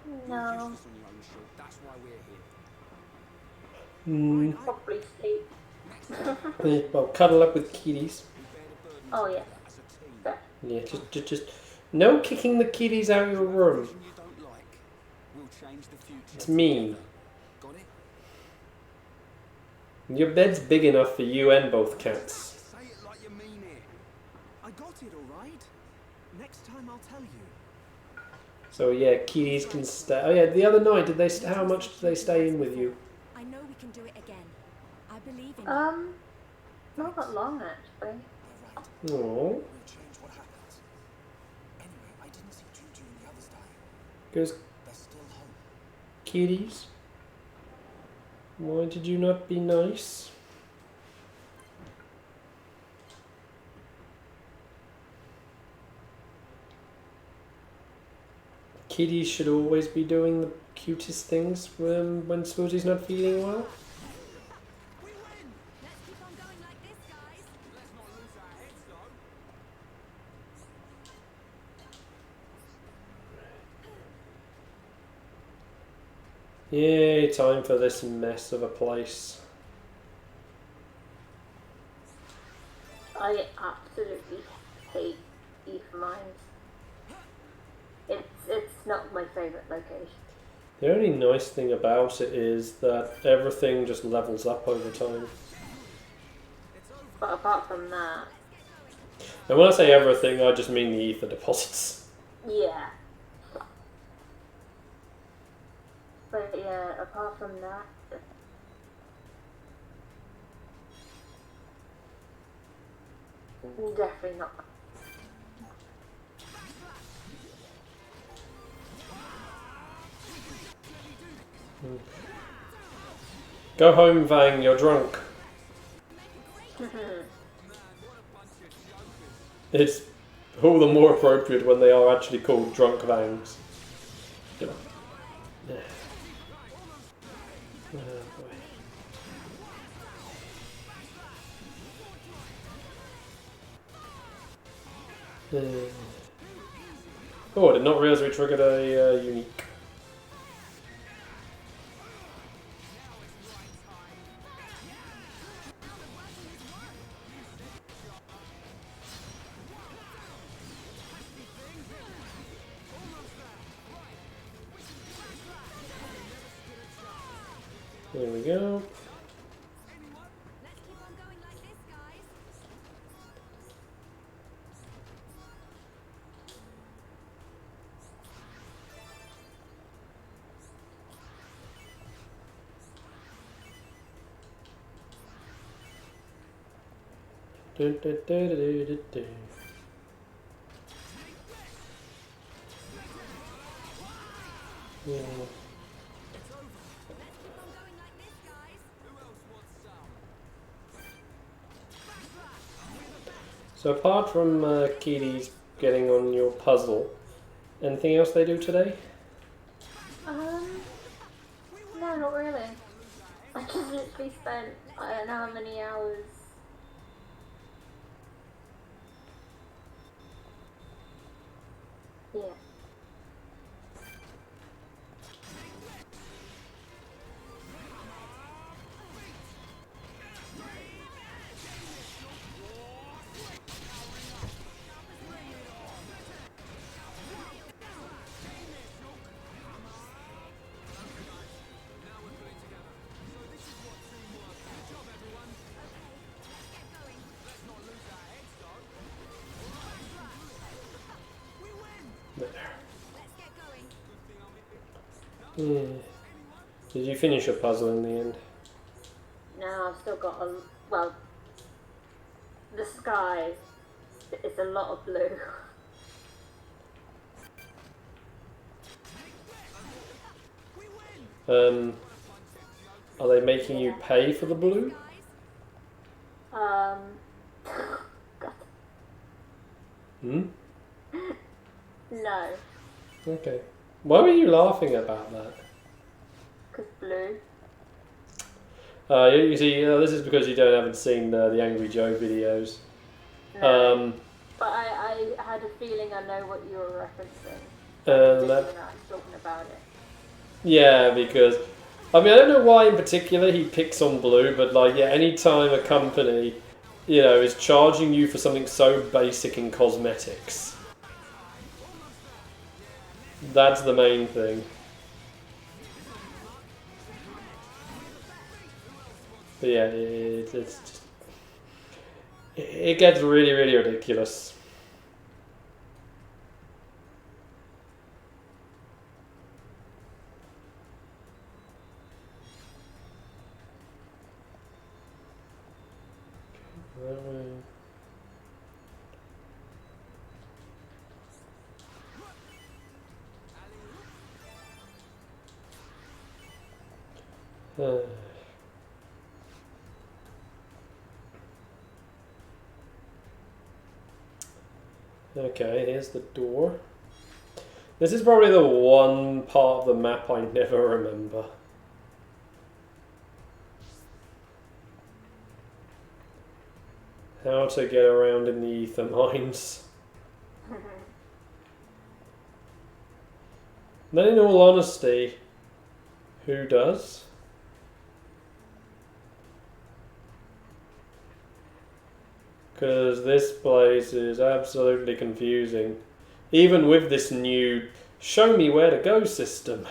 You're no. useless on your own, Shulk. That's why we're here. Hmm. Probably sleep. Next time, Well, cuddle up with kitties. we bear the burden Oh yeah. together as a team. Fair. Yeah, just no kicking the kitties out of your room. Vision you don't like will change the future. It's mean. Got it? Your bed's big enough for you and both cats. Say it like you mean it. I got it, all right. Next time I'll tell you. So yeah, kitties can stay. Oh yeah, the other night did they? How much did they stay in with you? I know we can do it again. I believe in you. Not that long actually. They're right. Oh, We'll change what happens. Anyway, I didn't see Juju and the others die. goes There's still hope. kitties. Why did you not be nice? Kitties should always be doing the cutest things when Susie's not feeling well. We Yay, time for this mess of a place. I absolutely hate Ether Mines. It's not my favourite location. The only nice thing about it is that everything just levels up over time. But apart from that, And when I say everything, I just mean the ether deposits. yeah. But yeah, apart from that, definitely not. Go home, Vang, you're drunk. It's all the more appropriate when they are actually called drunk Vangs. Yeah. Oh, boy. Oh, I did not realise we triggered a unique. There we go. Let's keep on going like this, guys. Dun, dun, dun, dun, dun, dun, dun. Yeah. Let's keep on going like this, guys. So apart from Kitty's getting on your puzzle, anything else they do today? No, not really. I just literally spent, I don't know how many hours. Yeah. There. Let's get going. Yeah. Did you finish your puzzle in the end? No, I've still got a, well, the sky is a lot of blue. Are they making you pay for the blue? God. Hmm? No, Okay. Why were you laughing about that? because blue. You see, this is because you haven't seen the Angry Joe videos. No. But I had a feeling I know what you were referencing. That, I was talking about it. yeah, because I mean I don't know why in particular he picks on blue, but like yeah, anytime a company, is charging you for something so basic in cosmetics, that's the main thing. But yeah, it's just it gets really really ridiculous. Okay, here's the door. This is probably the one part of the map I never remember. How to get around in the ether mines. Then in all honesty, Who does? Because this place is absolutely confusing. Even with this new show me where to go system.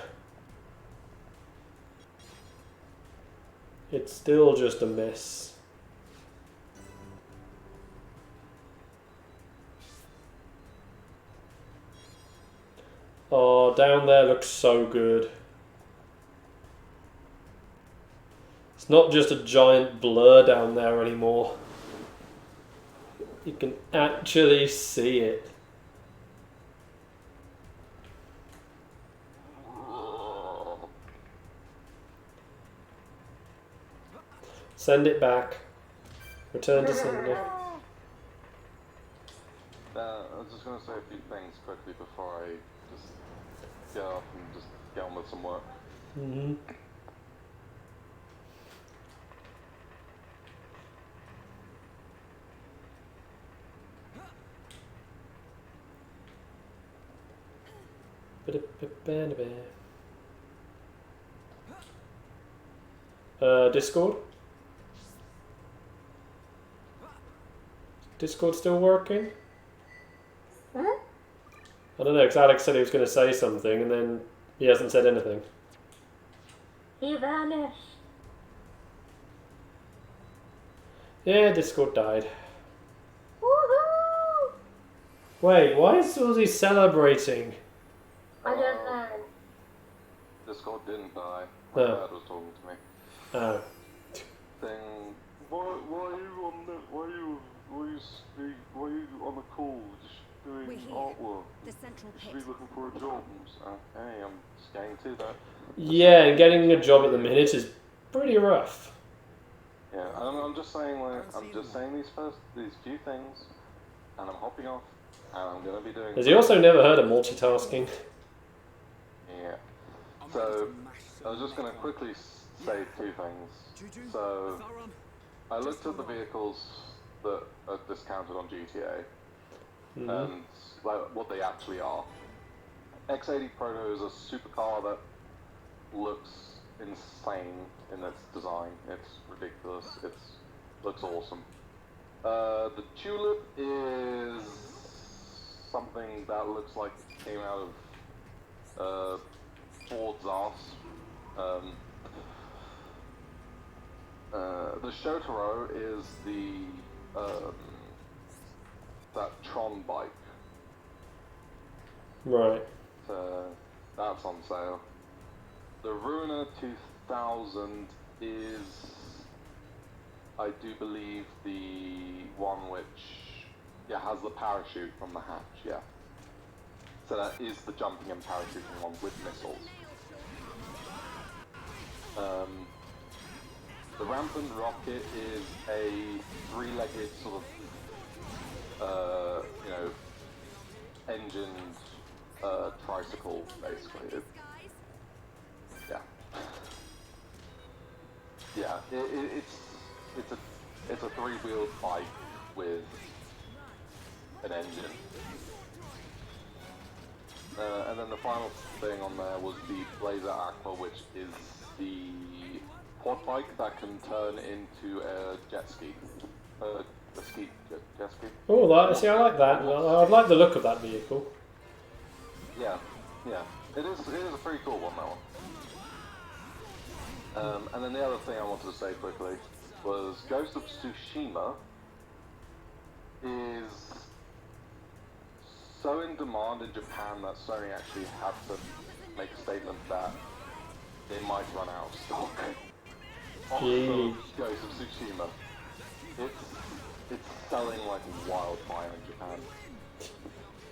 It's still just a mess. Oh, down there looks so good. It's not just a giant blur down there anymore. You can actually see it. Send it back. Return to sender. I was just going to say a few things quickly before I just get up and just get on with some work. Mm-hmm. Discord? Discord still working? Huh? I don't know, because Alex said he was going to say something and then he hasn't said anything. He vanished. Yeah, Discord died. Woohoo! Wait, why is he celebrating? I don't know. Discord didn't die. Oh. My dad was talking to me. Oh. Saying, why are you on the, why are you on the call just We're doing here. artwork? The central You pit. should be looking for a job. Okay, I'm just getting to that. Yeah, and getting a job at the minute is pretty rough. Yeah, I'm just saying, like, I'm just saying these few things, and I'm hopping off, and I'm gonna be doing. Has he also never heard of multitasking? Yeah. So I was just gonna quickly say two things. So I looked at the vehicles that are discounted on GTA, and like what they actually are. X80 Proto is a supercar that looks insane in its design. It's ridiculous. It looks awesome. The Tulip is something that looks like it came out of Ford's arse. The Shotaro is that Tron bike. Right. That's on sale. The Ruiner 2000 is, I do believe, the one which has the parachute from the hatch, yeah. So that is the jumping and parachuting one with missiles. The Rampant Rocket is a three-legged sort of, engined tricycle, basically. It's a three-wheeled bike with an engine. And then the final thing on there was the Blazer Aqua, which is the quad bike that can turn into a jet ski. Jet ski. Oh, see, I like that. I like the look of that vehicle. Yeah. It is a pretty cool one, that one. And then the other thing I wanted to say quickly was Ghost of Tsushima is so in demand in Japan that Sony actually had to make a statement that they might run out of stock of Ghost of Tsushima. It's selling like wildfire in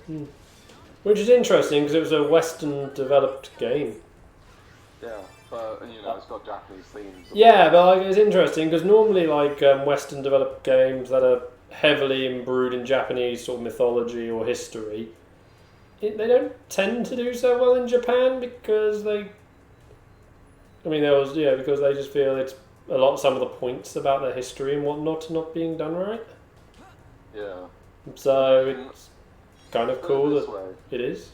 Japan. Which is interesting because it was a Western developed game. Yeah, but it's got Japanese themes. Yeah, but it's interesting because normally Western developed games that are heavily imbued in Japanese sort of mythology or history, they don't tend to do so well in Japan because because they just feel it's some of the points about their history and whatnot not being done right. Yeah. So it's kind of cool that way. it is.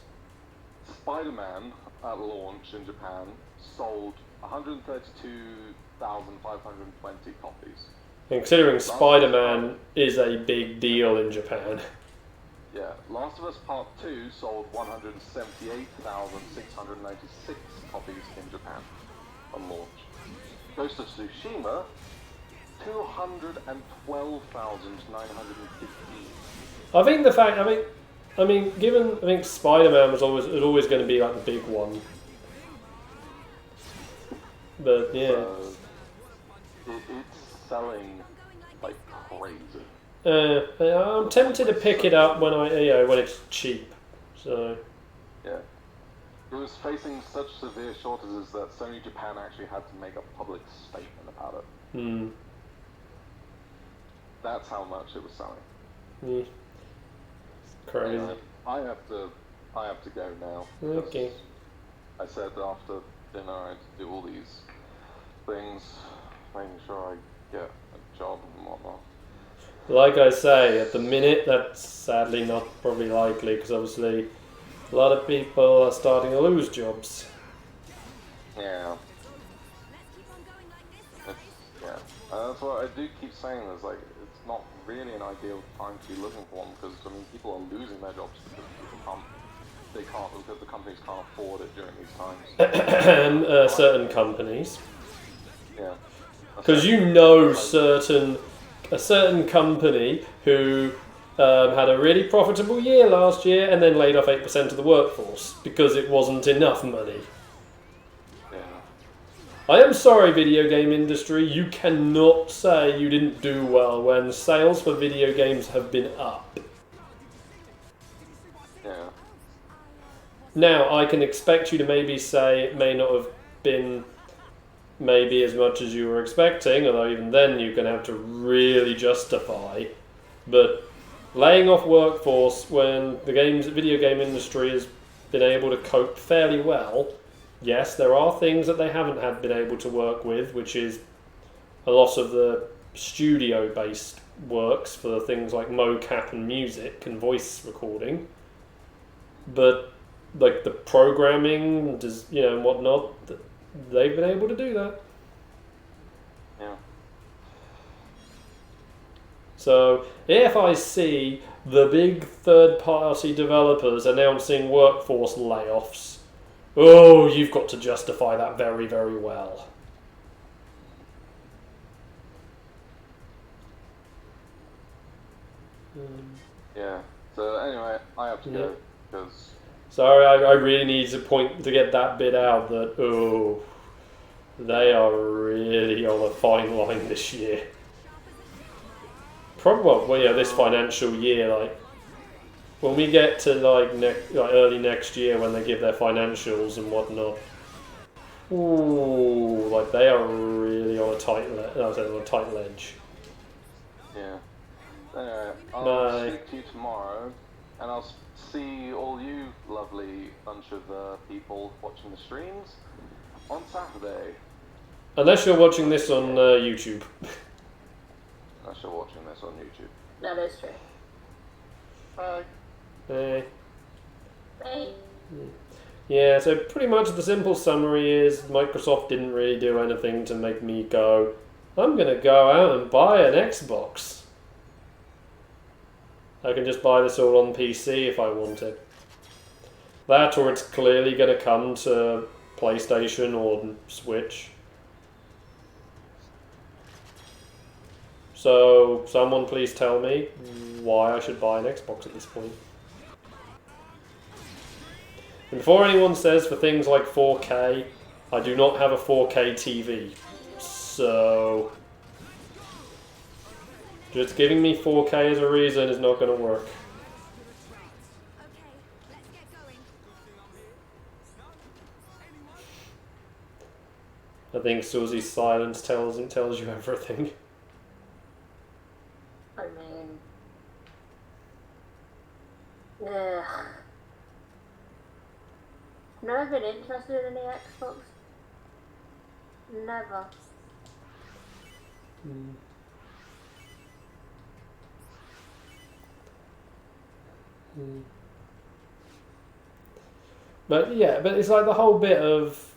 Spider-Man, at launch in Japan sold 132,520 copies. And considering Spider-Man is a big deal in Japan. Yeah, Last of Us Part 2 sold 178,696 copies in Japan on launch. Ghost of Tsushima, 212,915. I think the fact, I think Spider-Man was always going to be like the big one. But yeah, It's selling like crazy. I'm tempted to pick it up when when it's cheap. So Yeah. It was facing such severe shortages that Sony Japan actually had to make a public statement about it. That's how much it was selling. Crazy. Anyway, I have to go now. Okay. I said after dinner I had to do all these things, making sure I get a job and whatnot. Like I say, at the minute, that's sadly not probably likely because obviously a lot of people are starting to lose jobs. Yeah. That's what I do keep saying. Is like it's not really an ideal time to be looking for one because people are losing their jobs because because the companies can't afford it during these times. Certain companies. Yeah. Because a certain company who had a really profitable year last year and then laid off 8% of the workforce because it wasn't enough money. Yeah. I am sorry, video game industry, you cannot say you didn't do well when sales for video games have been up. Yeah. Now, I can expect you to maybe say it may not have been maybe as much as you were expecting, although even then you're going to have to really justify. But laying off workforce when the video game industry has been able to cope fairly well, yes, there are things that they haven't been able to work with, which is a lot of the studio-based works for things like mocap and music and voice recording. But like the programming, and whatnot, they've been able to do that. Yeah. So if I see the big third-party developers announcing workforce layoffs, oh, you've got to justify that very, very well. Yeah. So anyway, I have to go because. Sorry, I really need to get that bit out that they are really on a fine line this year. Probably, this financial year, like when we get to early next year when they give their financials and whatnot. Ooh, they are really on a tight ledge. Yeah. Anyway, I'll speak to you tomorrow, and I'll see all you lovely bunch of people watching the streams on Saturday. Unless you're watching this on YouTube. Unless you're watching this on YouTube. That is true. Bye. Hey. Hey. Yeah, so pretty much the simple summary is Microsoft didn't really do anything to make me go, I'm going to go out and buy an Xbox. I can just buy this all on PC if I want it. That, or it's clearly going to come to PlayStation or Switch. So, someone please tell me why I should buy an Xbox at this point. And before anyone says for things like 4K, I do not have a 4K TV. So just giving me 4K as a reason is not going to work. I think Susie's silence tells you everything. I mean, yeah. Never been interested in the Xbox. Never. But yeah, but it's like the whole bit of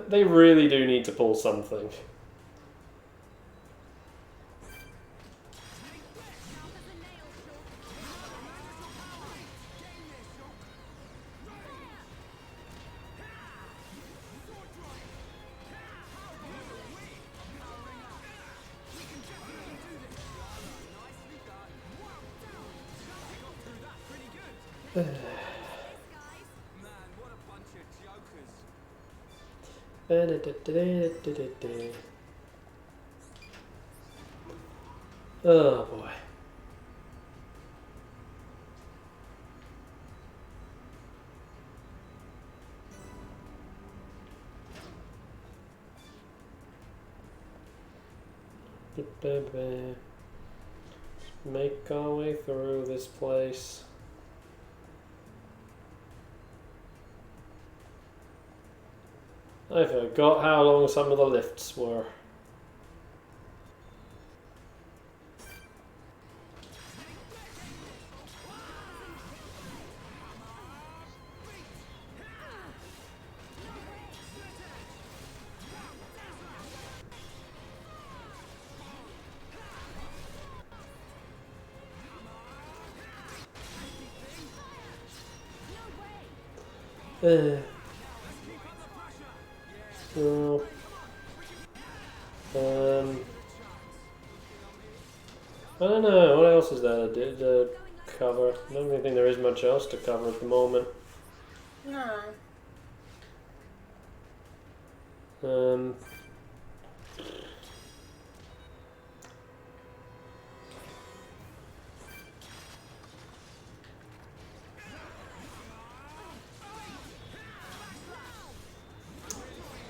they really do need to pull something. Man, what a bunch of jokers. Oh boy. Make our way through this place. I forgot how long some of the lifts were. Well, I don't know, what else is there to cover? I don't really think there is much else to cover at the moment. No.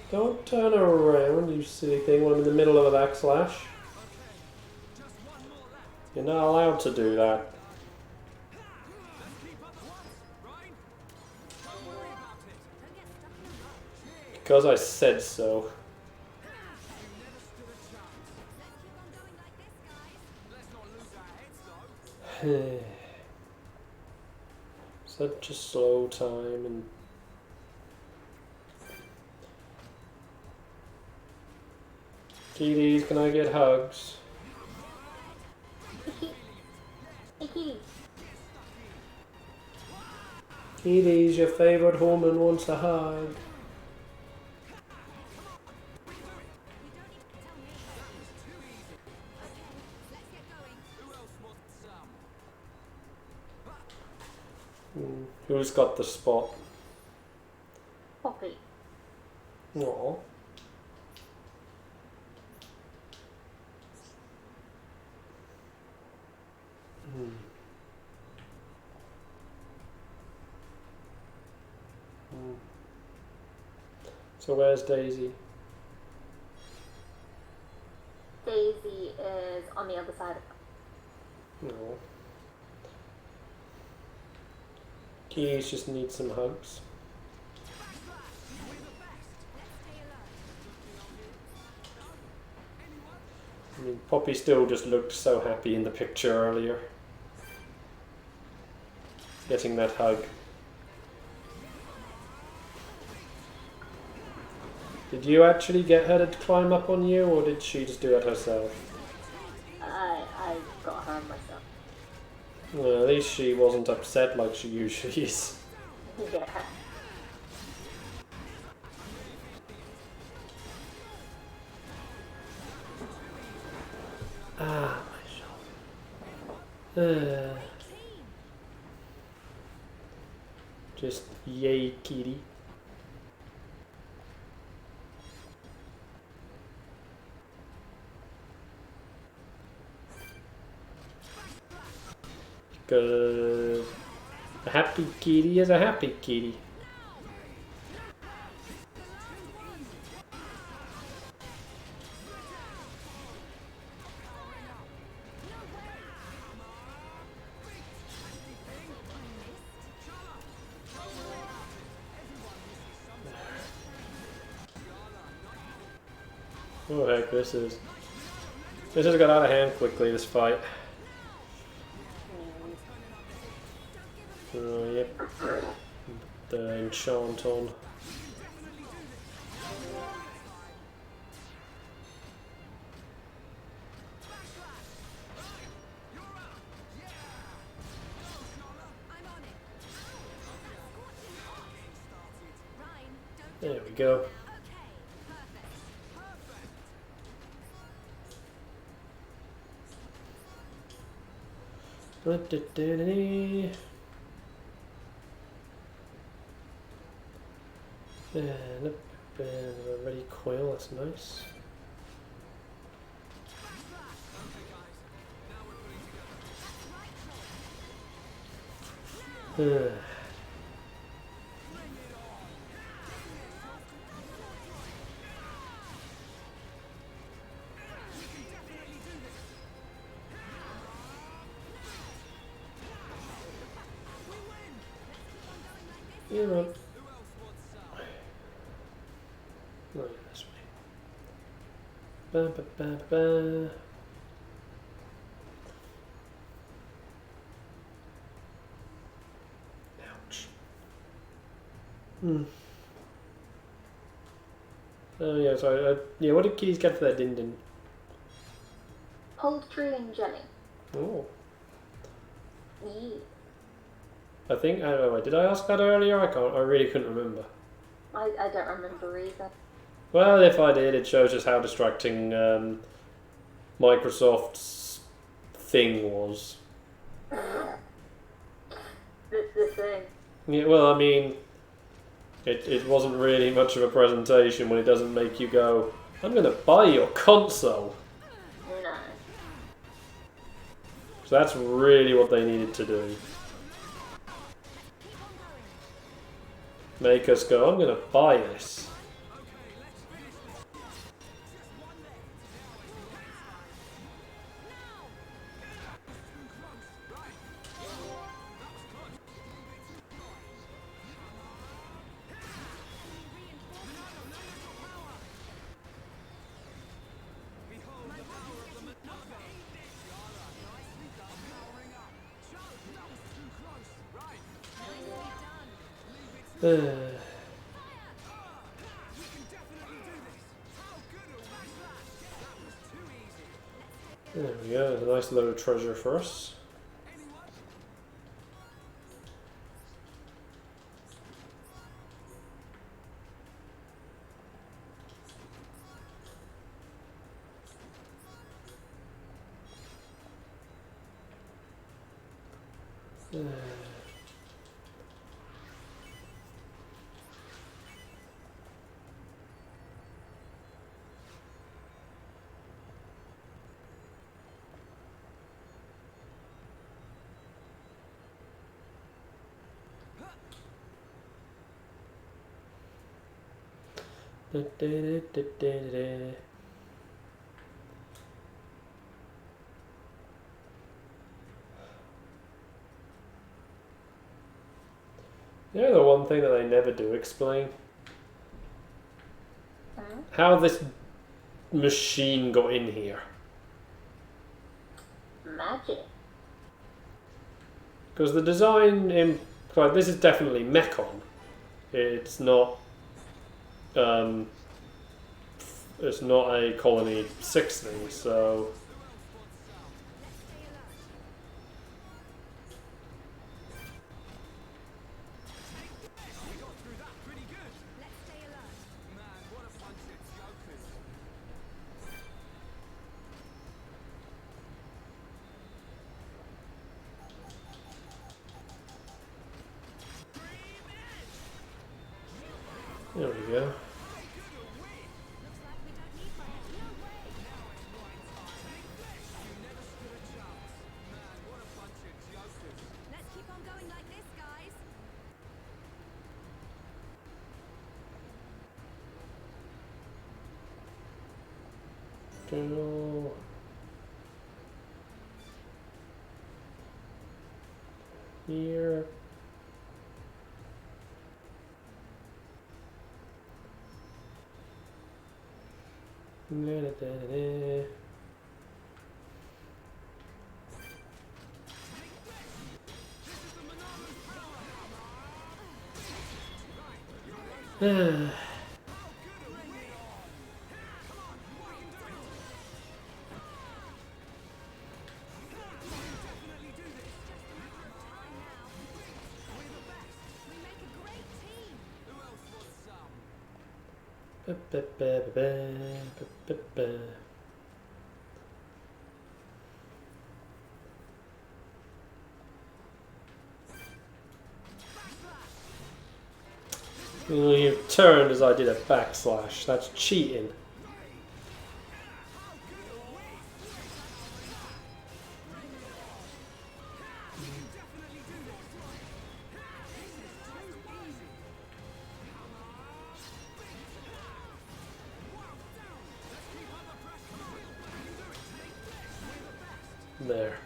Don't turn around, you silly thing, when I'm in the middle of a backslash. You're not allowed to do that. Because I said so. Such a slow time and Kitties, can I get hugs? Kitties, your favorite woman wants a hug. Who's got the spot? Poppy. No. So where's Daisy? Daisy is on the other side of No. Keys just need some hugs. I mean, Poppy still just looked so happy in the picture earlier. Getting that hug. Did you actually get her to climb up on you, or did she just do it herself? I got her myself. Well, at least she wasn't upset like she usually is. Yeah. Ah, my shoulder. Just yay, kitty. Good. A happy kitty is a happy kitty. Oh heck, this has got out of hand quickly, this fight. Oh, yep. enchant on. I'm on it. Ryan, don't There we go. okay. Perfect. And a ready coil, that's nice. Yeah, right. Right, this way. Ba, ba, ba, ba. Ouch. Oh yeah, sorry. Yeah, what did Keys get for that din? Poultry and jelly. Oh. Yeah. I think, I don't know, did I ask that earlier? I really couldn't remember. I don't remember either. Well, if I did, it shows us how distracting Microsoft's thing was. The thing. Yeah, well, I mean, it wasn't really much of a presentation when it doesn't make you go, I'm going to buy your console. No. So that's really what they needed to do. Make us go, I'm going to buy this. There we go, there's a nice load of treasure for us. You know the one thing that they never do explain? How this machine got in here. Magic. Because the design, like, this is definitely Mechon. It's not a Colony 6 thing, so... There we go. Let's keep on going like this, guys. Go. Here. Da-da-da-da-da. You turned as I did a backslash. That's cheating. There.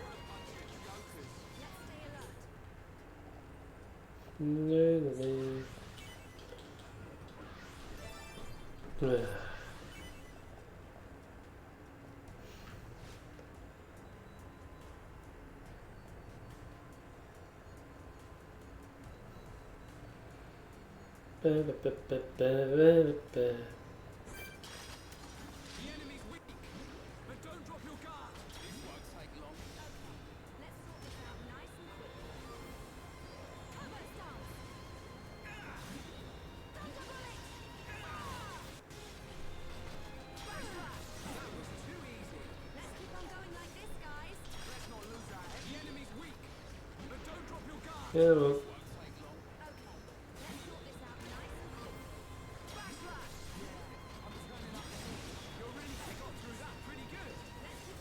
Yeah, well.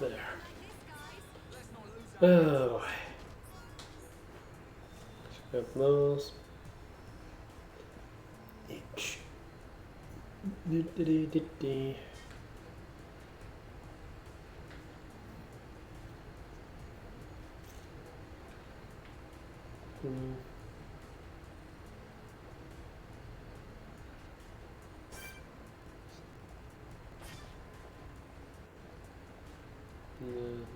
There. Oh. Grab those. Each.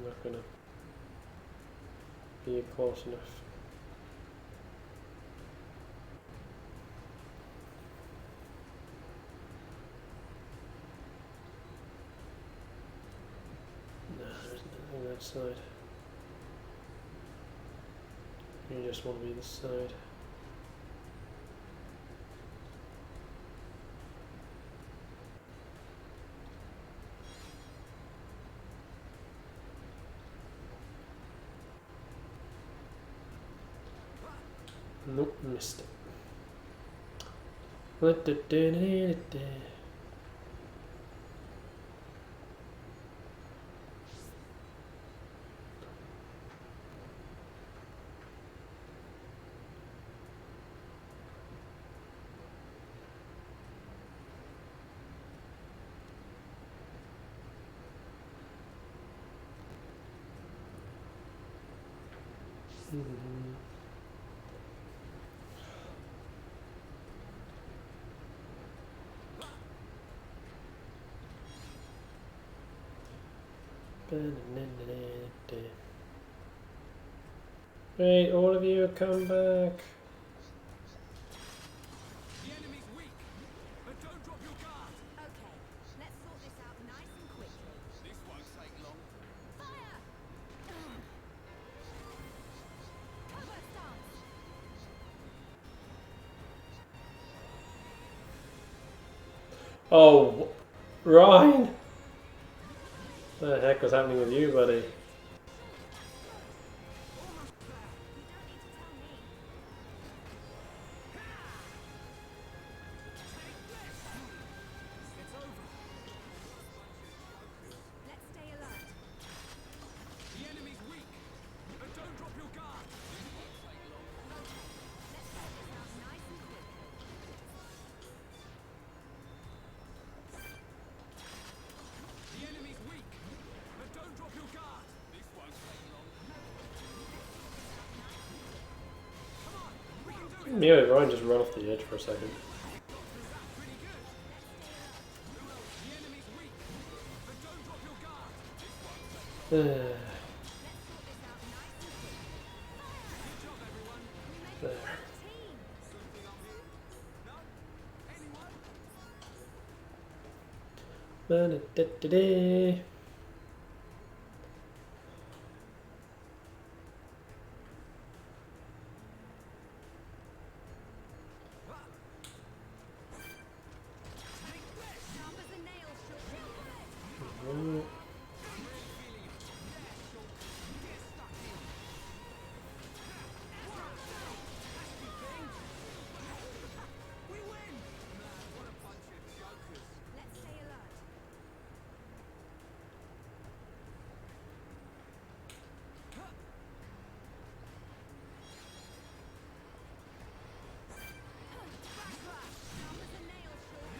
Not gonna be close enough. No, there's nothing on that side. You just want to be this side. Nope, missed it. Right, all of you come back. The enemy's weak, but don't drop your guard. Okay, let's sort this out nice and quickly. This won't take long. Fire! Cover stance! Oh, Ryan! What the heck was happening with you, buddy? Let's stay alert. The enemy's weak, but don't drop your guard. Let's sort this out nice and quickly. The enemy's weak, but don't drop your guard. This won't take long. Come on, we can do it. Yeah, Ryan just run off the edge for a second. Pretty good. The enemy's weak, but don't drop your guard. This won't take long. There. Let's sort this out nice and quickly. Good job, everyone. We make a great team. Something up here? No? Anyone Ba-da-da-da-da. Sharp as a nail, shook. Mm. We win! Man, what a bunch of jokers. Let's stay alert. Sharp as a nail, shook.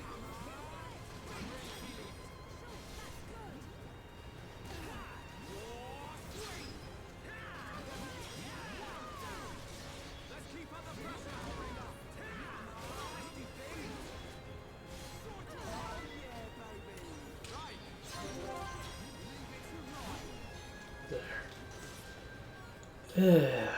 Let's keep up the pressure. Nasty things. Oh yeah, baby. Right. Leave it to right. There. Yeah,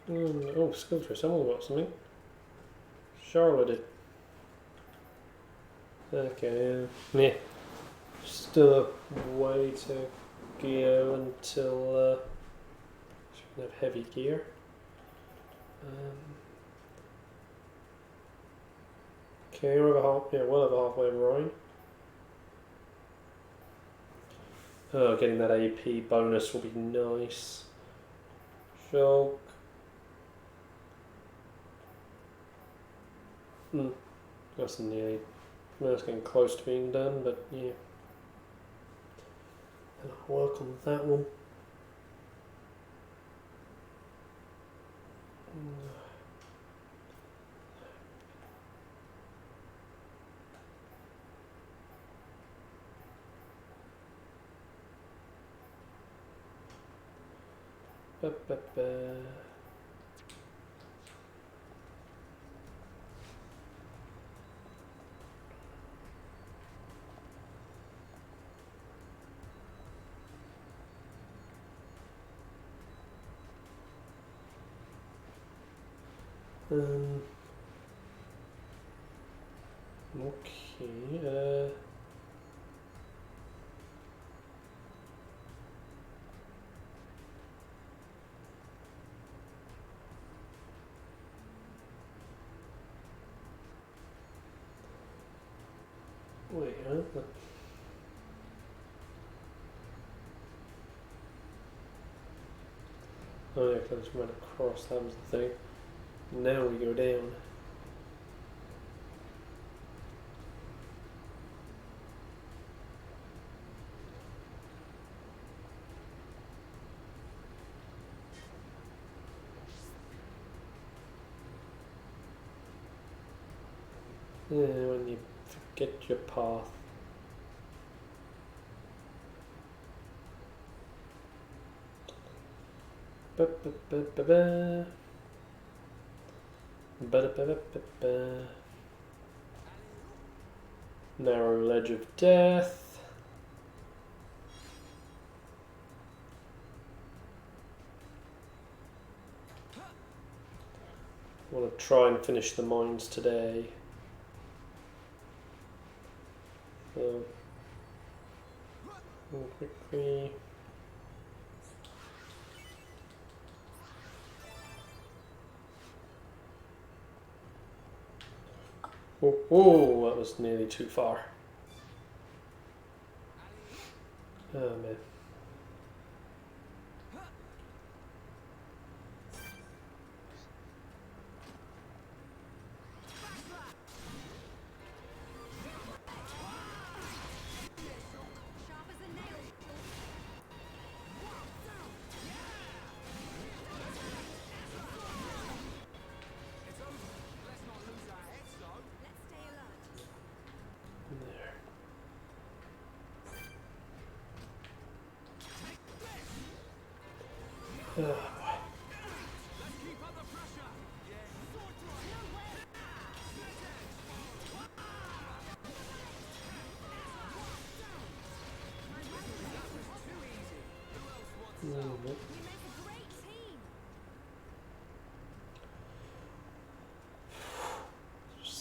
man. Oh, skill tree. Someone got something. Charlotte did. Okay, yeah. Still a way to go until she can have heavy gear. Okay, we're about well over halfway Rhine. Oh, getting that AP bonus will be nice. Shulk. That's nearly. That's getting close to being done, but yeah. And I'll work on that one. Ba-ba-ba. Okay. Wait, huh? Oh yeah, because I went across, that was the thing. Now we go down. Yeah, when you forget your path. Ba-ba-ba-ba-ba. Ba-da-ba-ba-ba-ba. Narrow ledge of death. I want to try and finish the mines today. So, quickly. Oh, that was nearly too far. Oh man. Sharp as a nail, shook. It's over. Let's not lose our heads, though. Let's stay alert. There. Oh, boy. Let's keep up the pressure. Mm-hmm. We make a great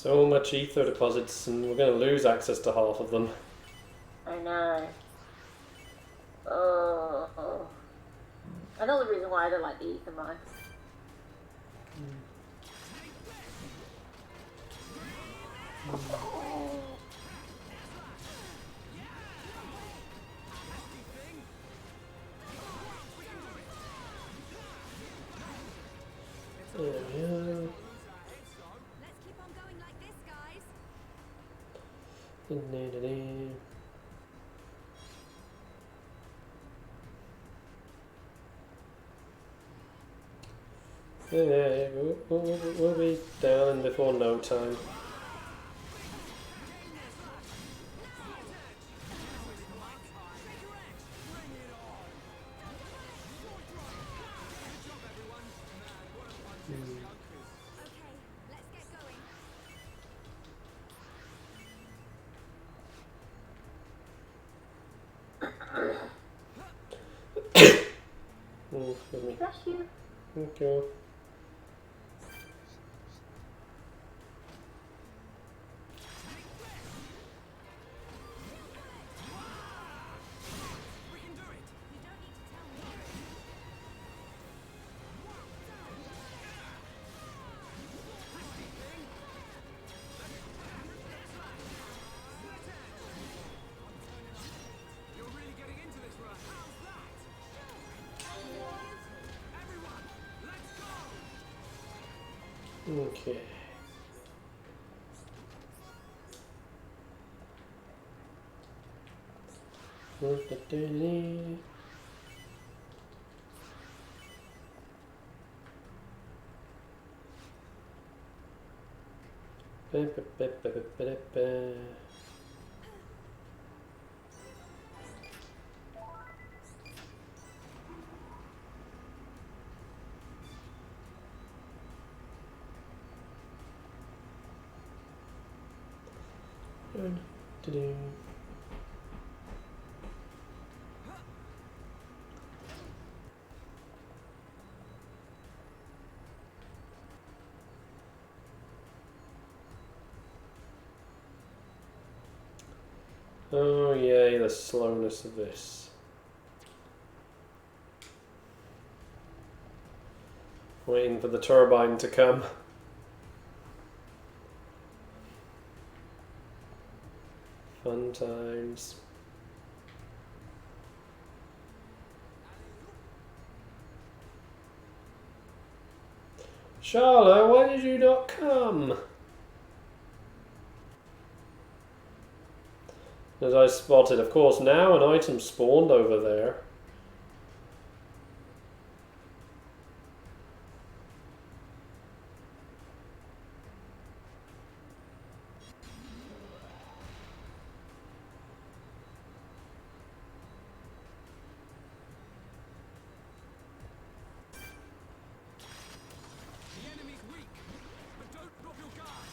So much ether deposits, and we're going to lose access to half of them. I know. Oh. Another reason why I don't like the ether mine. There we are. Let's keep on going like this, guys. Yeah, we'll be down before no time. Okay, let's get going. Excuse me. Bless you. Thank you. We can do it. You don't need to tell me. You're really getting into this, right? How's that? Everyone, let's go! Okay. Oh yay, the slowness of this. Waiting for the turbine to come. Fun times. Charlotte, why did you not come? As I spotted, of course, now an item spawned over there. The enemy's weak, but don't drop your guard.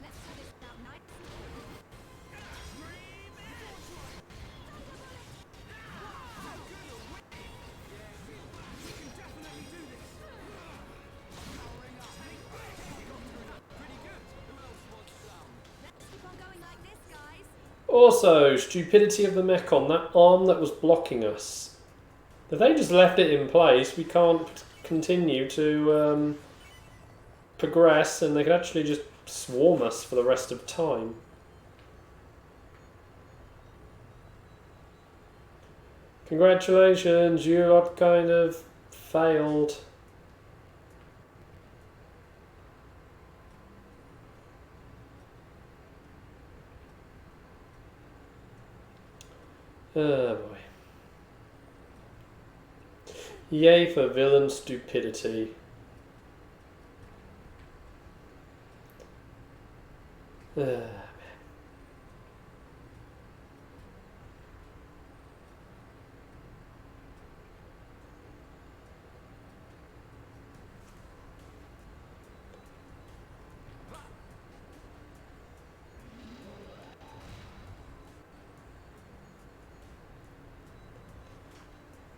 Let's try this out nice. We can definitely do this. Powering up. Pretty good. Who else wants some? Let's keep on going like this, guys. Also, stupidity of the Mechon, that arm that was blocking us. If they just left it in place, we can't continue to progress, and they could actually just swarm us for the rest of time. Congratulations, you lot kind of failed. Oh boy. Yay for villain stupidity.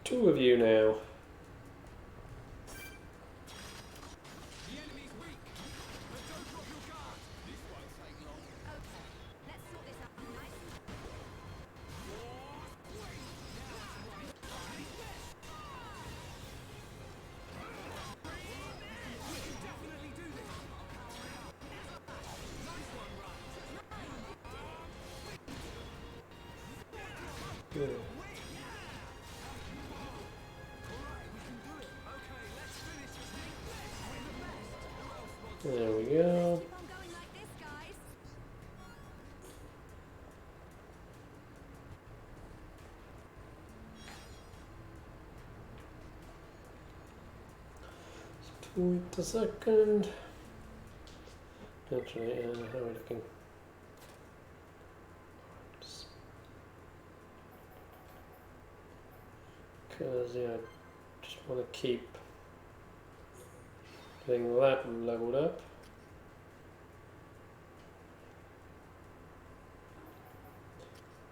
Two of you now. The enemy's weak, but There we go. Keep on going like this, guys. Wait a second. Actually, how are we looking? Because, yeah, I just want to keep getting that leveled up.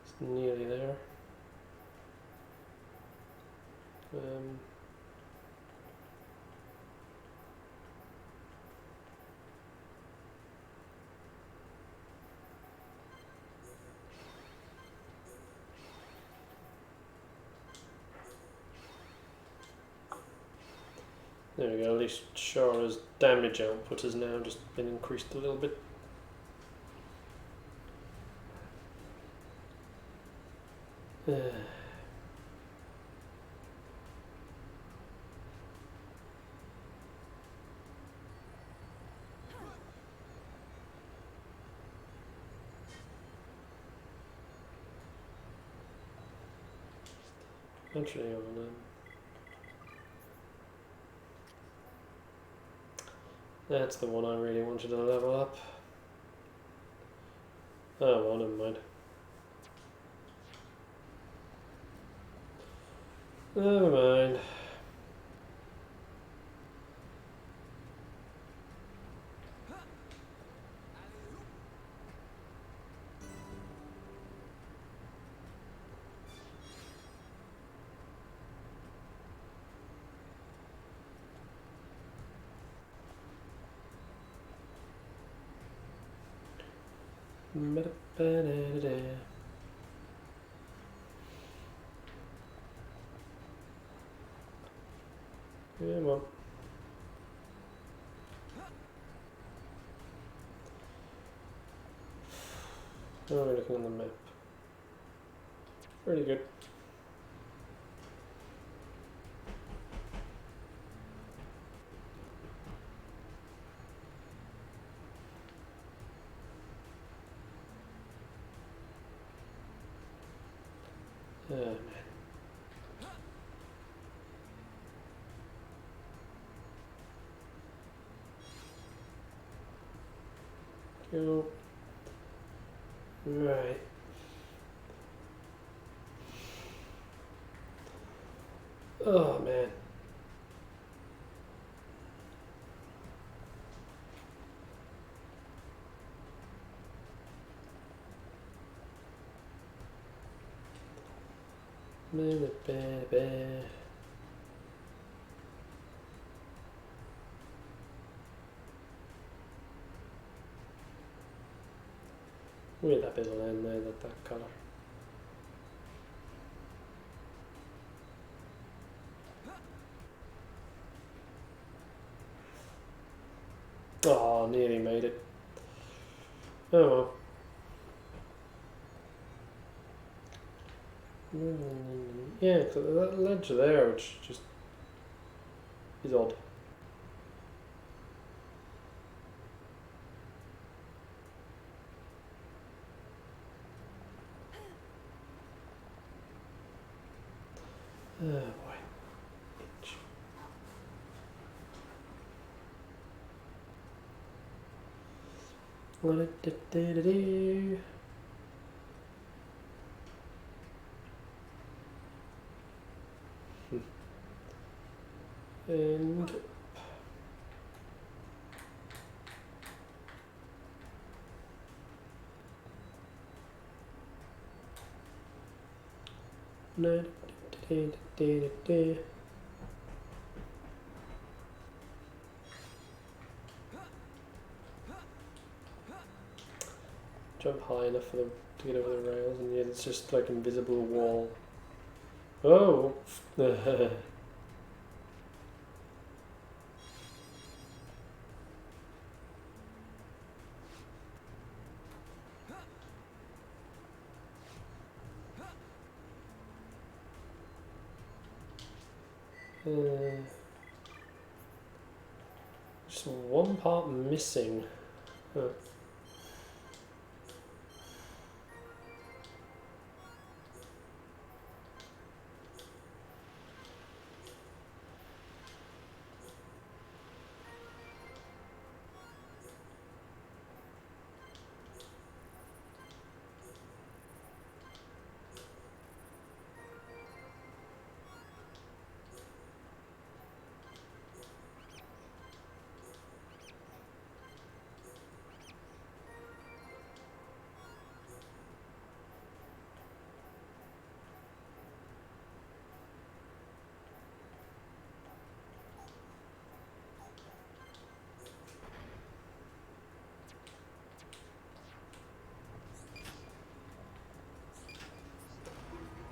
It's nearly there. There we go, at least Shara's damage output has now just been increased a little bit. Actually, that's the one I really wanted to level up. Oh well, never mind. Never mind. Yeah, well. How are we looking on the map? Pretty good. Man. Go. Right. Oh man. Where that bit will end there, that colour. Oh, nearly made it. Oh well. Yeah, that ledge there, which just is odd. Oh boy. And jump high enough for them to get over the rails, and yet it's just like invisible wall. Oh. Just one part missing. Huh.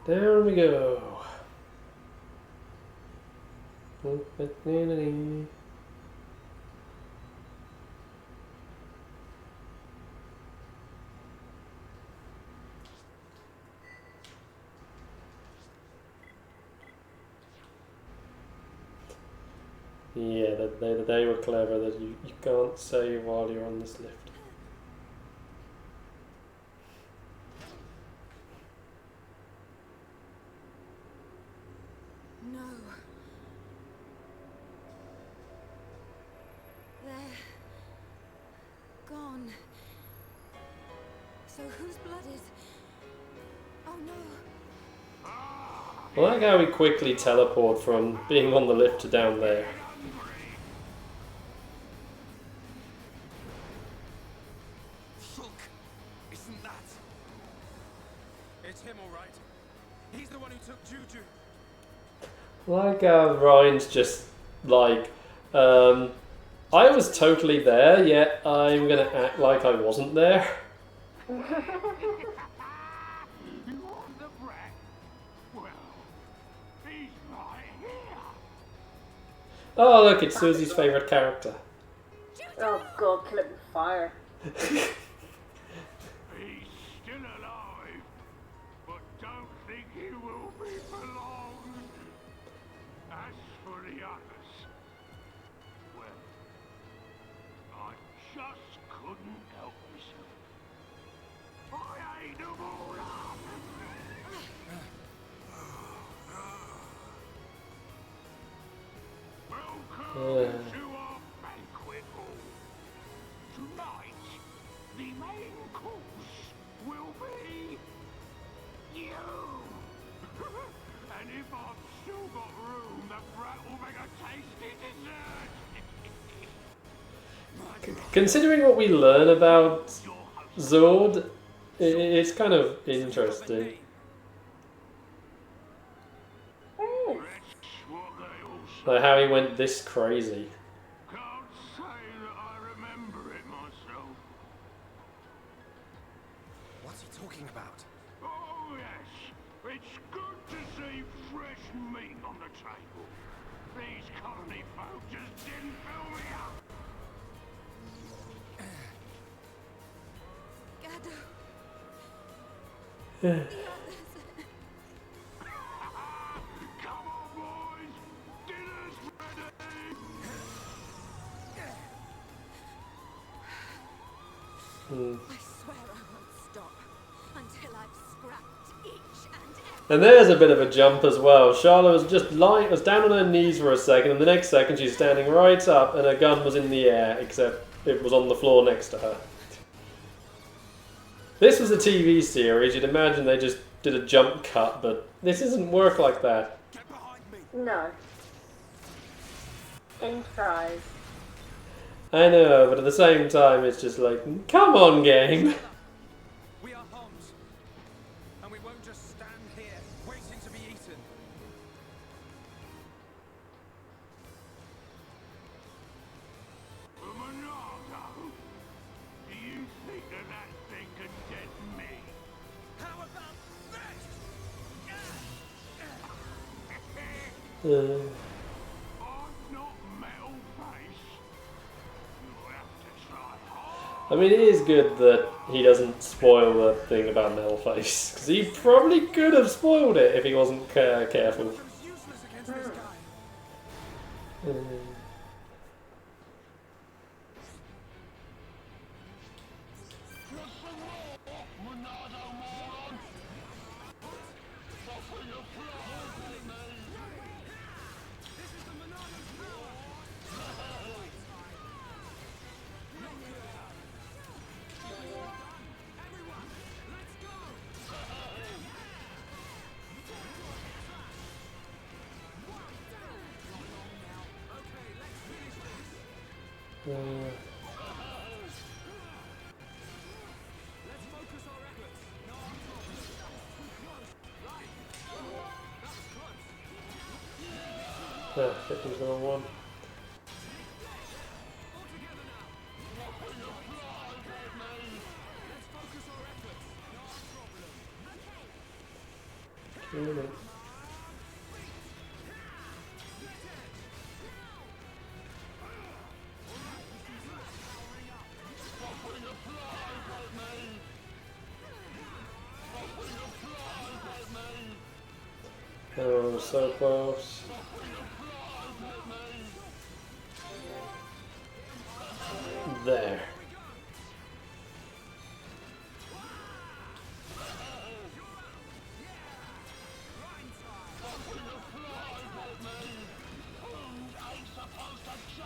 Down we go. Yeah, they were clever that you can't save while you're on this lift. No. They're gone. So whose blood is... Oh no. I like how we quickly teleport from being on the lift to down there. Look, isn't that? It's him, all right. He's the one who took Juju. Like how Ryan's just like, I was totally there, yet I'm gonna act like I wasn't there. You want the brat? Well, he's right here. Oh look, it's Susie's favourite character. Oh god, kill it with fire. He's still alive, but don't think he will be for long. As for the others, well, I just couldn't help myself. I ate them all up. Welcome to our banquet hall. Tonight, the main course will be you. And if I've still got room, the brat will make a tasty dessert. Considering what we learn about Zord, it's kind of interesting. That's what they all say. Like how he went this crazy. Can't say that I remember it myself. What's he talking about? Oh yes, it's good to see fresh meat on the table. These colony folk just didn't fill me up. Gado. Yeah. The others. Come on, boys, dinner's ready. I swear I won't stop until I've scrapped each and every... And there's a bit of a jump as well. Charlotte was just was down on her knees for a second, and the next second she's standing right up, and her gun was in the air, except it was on the floor next to her. This was a TV series, you'd imagine they just did a jump cut, but this doesn't work like that. Get behind me. No. In tries. I know, but at the same time it's just like, come on game! We are Homs. And we won't just stand here, waiting to be eaten. Monardo, do you think that thing can get me? How about this? I'm not metal face. You'll have to try hard. I mean, it is good that he doesn't spoil the thing about Metalface, because he probably could have spoiled it if he wasn't careful. It was useless against this guy. Let's focus our efforts. No, I'm not. Right. That was close. Hit the wrong one. All together now. Let's focus our efforts. No problem. Oh, so close. There.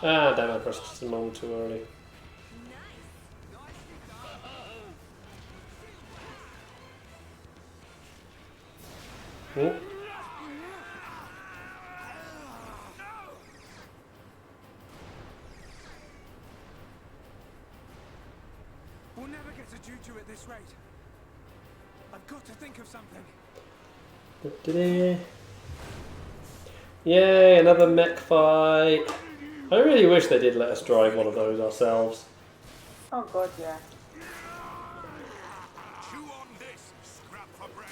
Ah, damn, I pressed the moment too early. Oh. We'll never get to Juju at this rate. I've got to think of something. Yay, another mech fight. I really wish they did let us drive one of those ourselves. Oh god, yeah. Chew on this, scrap for brains.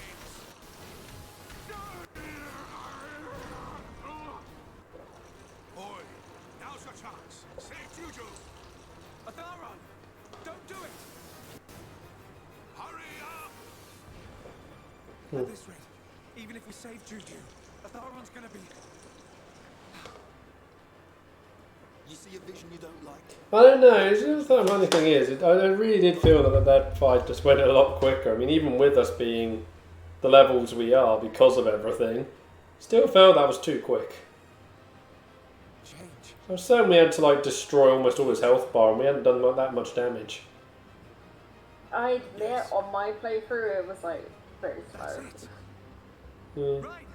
Boy, now's your chance. Save Juju. Atharon, don't do it. Hurry up. At this rate, even if we save Juju, Atharon's gonna be... You see a vision you don't like? I don't know, it's just the funny thing is, I really did feel that fight just went a lot quicker. I mean, even with us being the levels we are because of everything, still felt that was too quick. Change. I was certain we had to like destroy almost all his health bar and we hadn't done that much damage. I admit, on my playthrough, it was like very slow. Right.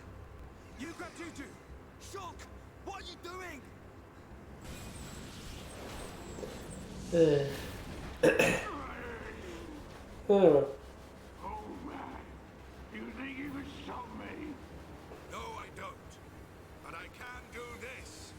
You grab Juju. Shulk, what are you doing? Oh. You think you can stop me? No, I don't. But I can do this.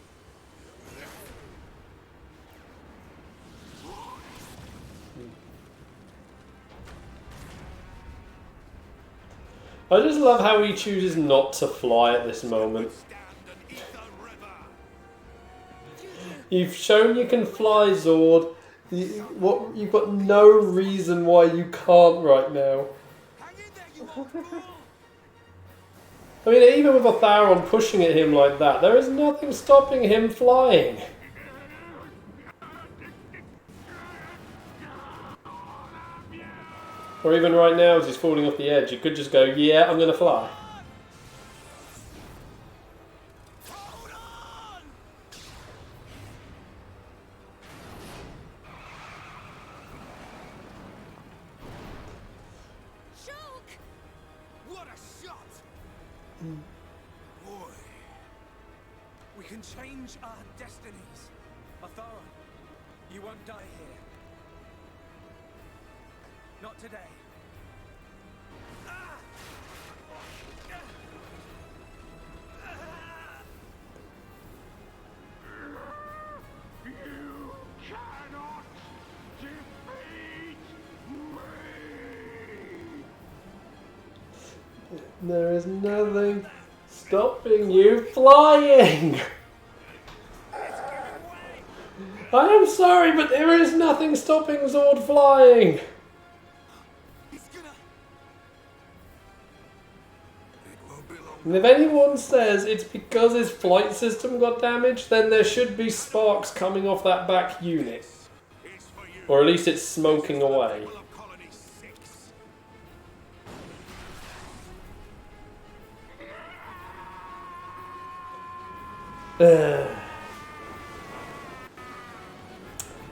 I just love how he chooses not to fly at this moment. Stand and eat the river. You've shown you can fly, Zord. You've got no reason why you can't right now. Hang in there, you old fool! I mean, even with Atharon pushing at him like that, there is nothing stopping him flying. Or even right now as he's falling off the edge, you could just go, yeah, I'm going to fly. Hold on! Shulk! What a shot! Boy, we can change our destinies. Atharon, you won't die here. Not today. Ah! You cannot defeat me. There is nothing stopping you flying. I am sorry, but there is nothing stopping Zord flying. He's gonna... It won't be long. And if anyone says it's because his flight system got damaged, then there should be sparks coming off that back unit. It's for you. Or at least it's smoking away. People of Colony 6.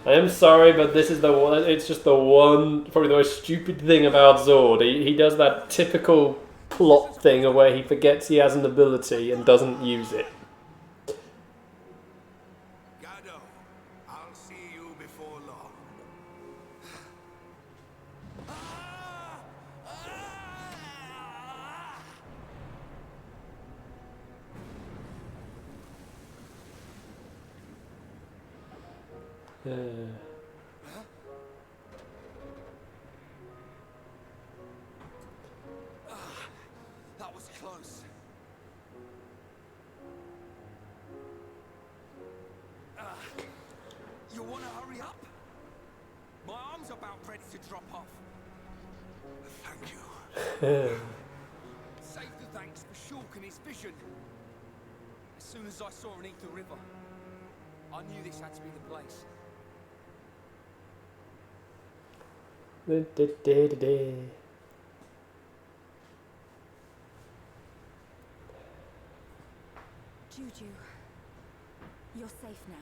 I am sorry, but this is the one. It's just the one, probably the most stupid thing about Zord. He does that typical plot thing of where he forgets he has an ability and doesn't use it. Gado, I'll see That was close. You want to hurry up? My arm's about ready to drop off. Thank you. Save the thanks for Shulk and his vision. As soon as I saw an Ether River, I knew this had to be the place. Juju, you're safe now.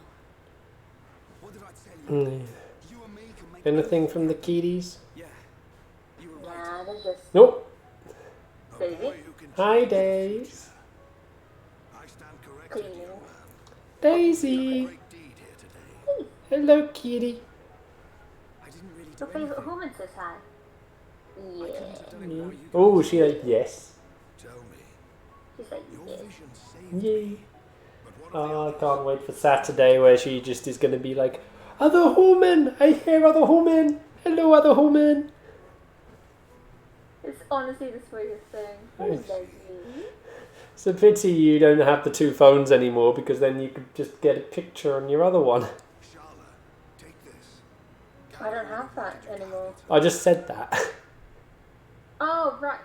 What did I tell you? You and me can make Anything from the kiddies? Yeah. You were right. Nah, they're just Nope. A Daisy? boy who can Hi, change the Days. future. I stand corrected, Cleaning. young man. Daisy. Great deed here today. Hello, kitty. I didn't really do your favourite anything. woman says hi. I couldn't Yeah. have done it without you Oh, guys. she like yes. Tell me, She's like, your yeah. vision saved Yay. me. But what of the Oh, I others? can't wait for Saturday where she just is going to be like, other woman! I hear other woman! Hello, other woman! It's honestly the sweetest thing. Hey, Yes. Daisy. It's a pity you don't have the two phones anymore because then you could just get a picture on your other one. Charlotte, take this. I don't have that anymore. I just said that. Oh, right.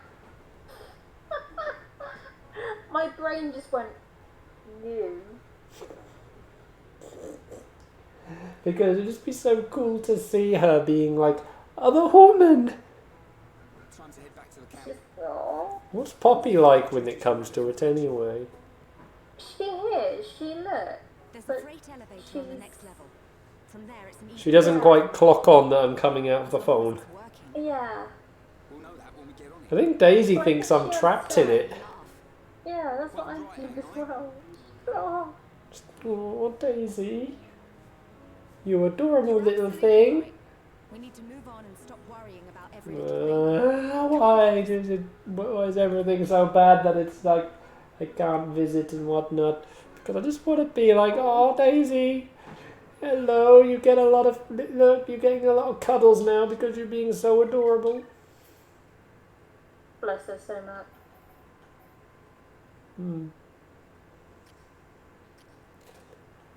My brain just went new. Because it'd just be so cool to see her being like, other woman! Time to head back to the camp. Just, oh. What's Poppy like when it comes to it anyway? She is. She look. There's a But freight elevator on the she's- next level. From there, it's an easy. She doesn't quite clock on that I'm coming out of the phone. It's working. Yeah. We'll know that when we get on I it. think Daisy Well, thinks I I'm think she trapped in it. understands. Yeah, that's what I'm thinking as well. Oh. Oh, Daisy. You adorable little thing. We need to move on and stop worrying about every little thing. Why is everything so bad that it's like I can't visit and whatnot? Because I just want to be like, oh, Daisy, hello. You get a lot of look. You're getting a lot of cuddles now because you're being so adorable. Bless her so much.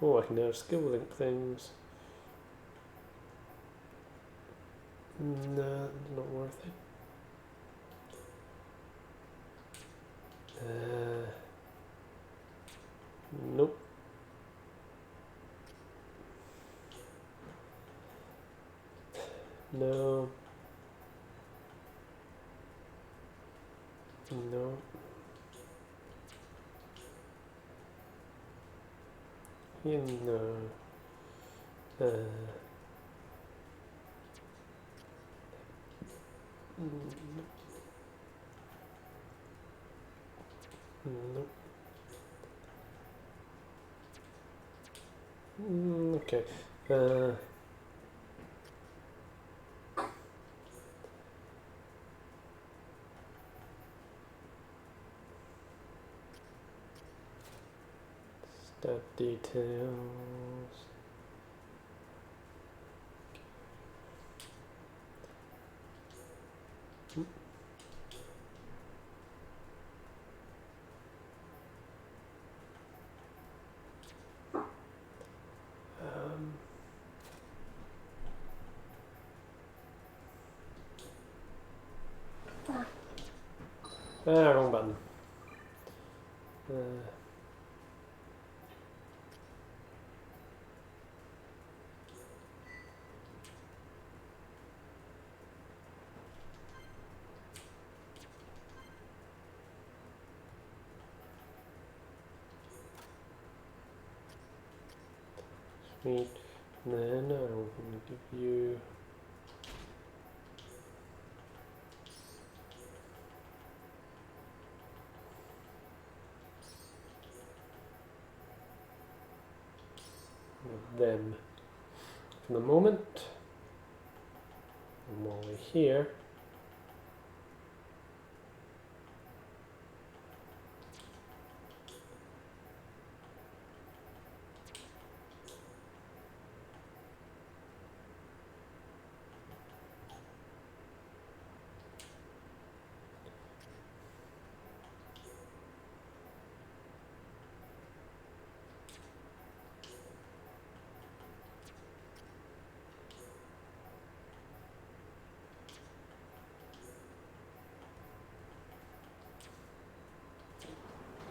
Oh, I can now skill link things. No, not worth it. Nope. No. No. No. Nope. Okay. Stat details. Wrong button. Sweet. Then I'm going to give you. Them for the moment. And while we're here,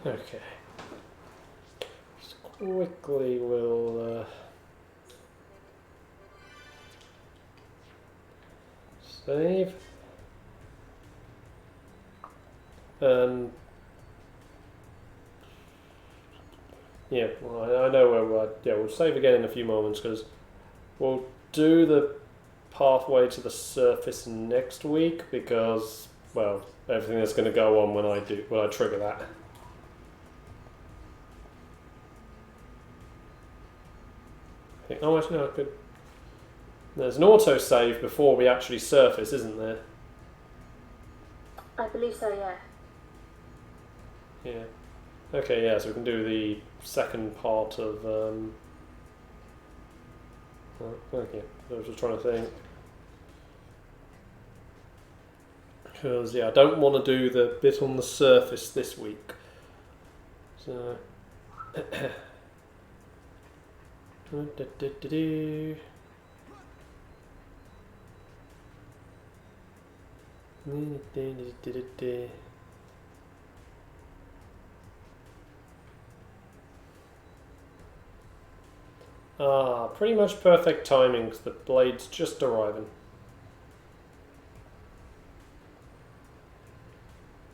Okay. Just quickly we'll save. And yeah, well, I know where we're. Yeah, we'll save again in a few moments because we'll do the pathway to the surface next week because, well, everything that's going to go on when I trigger that. I think, oh, actually, no, I could. There's an auto save before we actually surface, isn't there? I believe so, yeah. Yeah. Okay, yeah, so we can do the second part of. Oh, okay, I was just trying to think. Because, yeah, I don't want to do the bit on the surface this week. So. Ah, pretty much perfect timing because the blade's just arriving.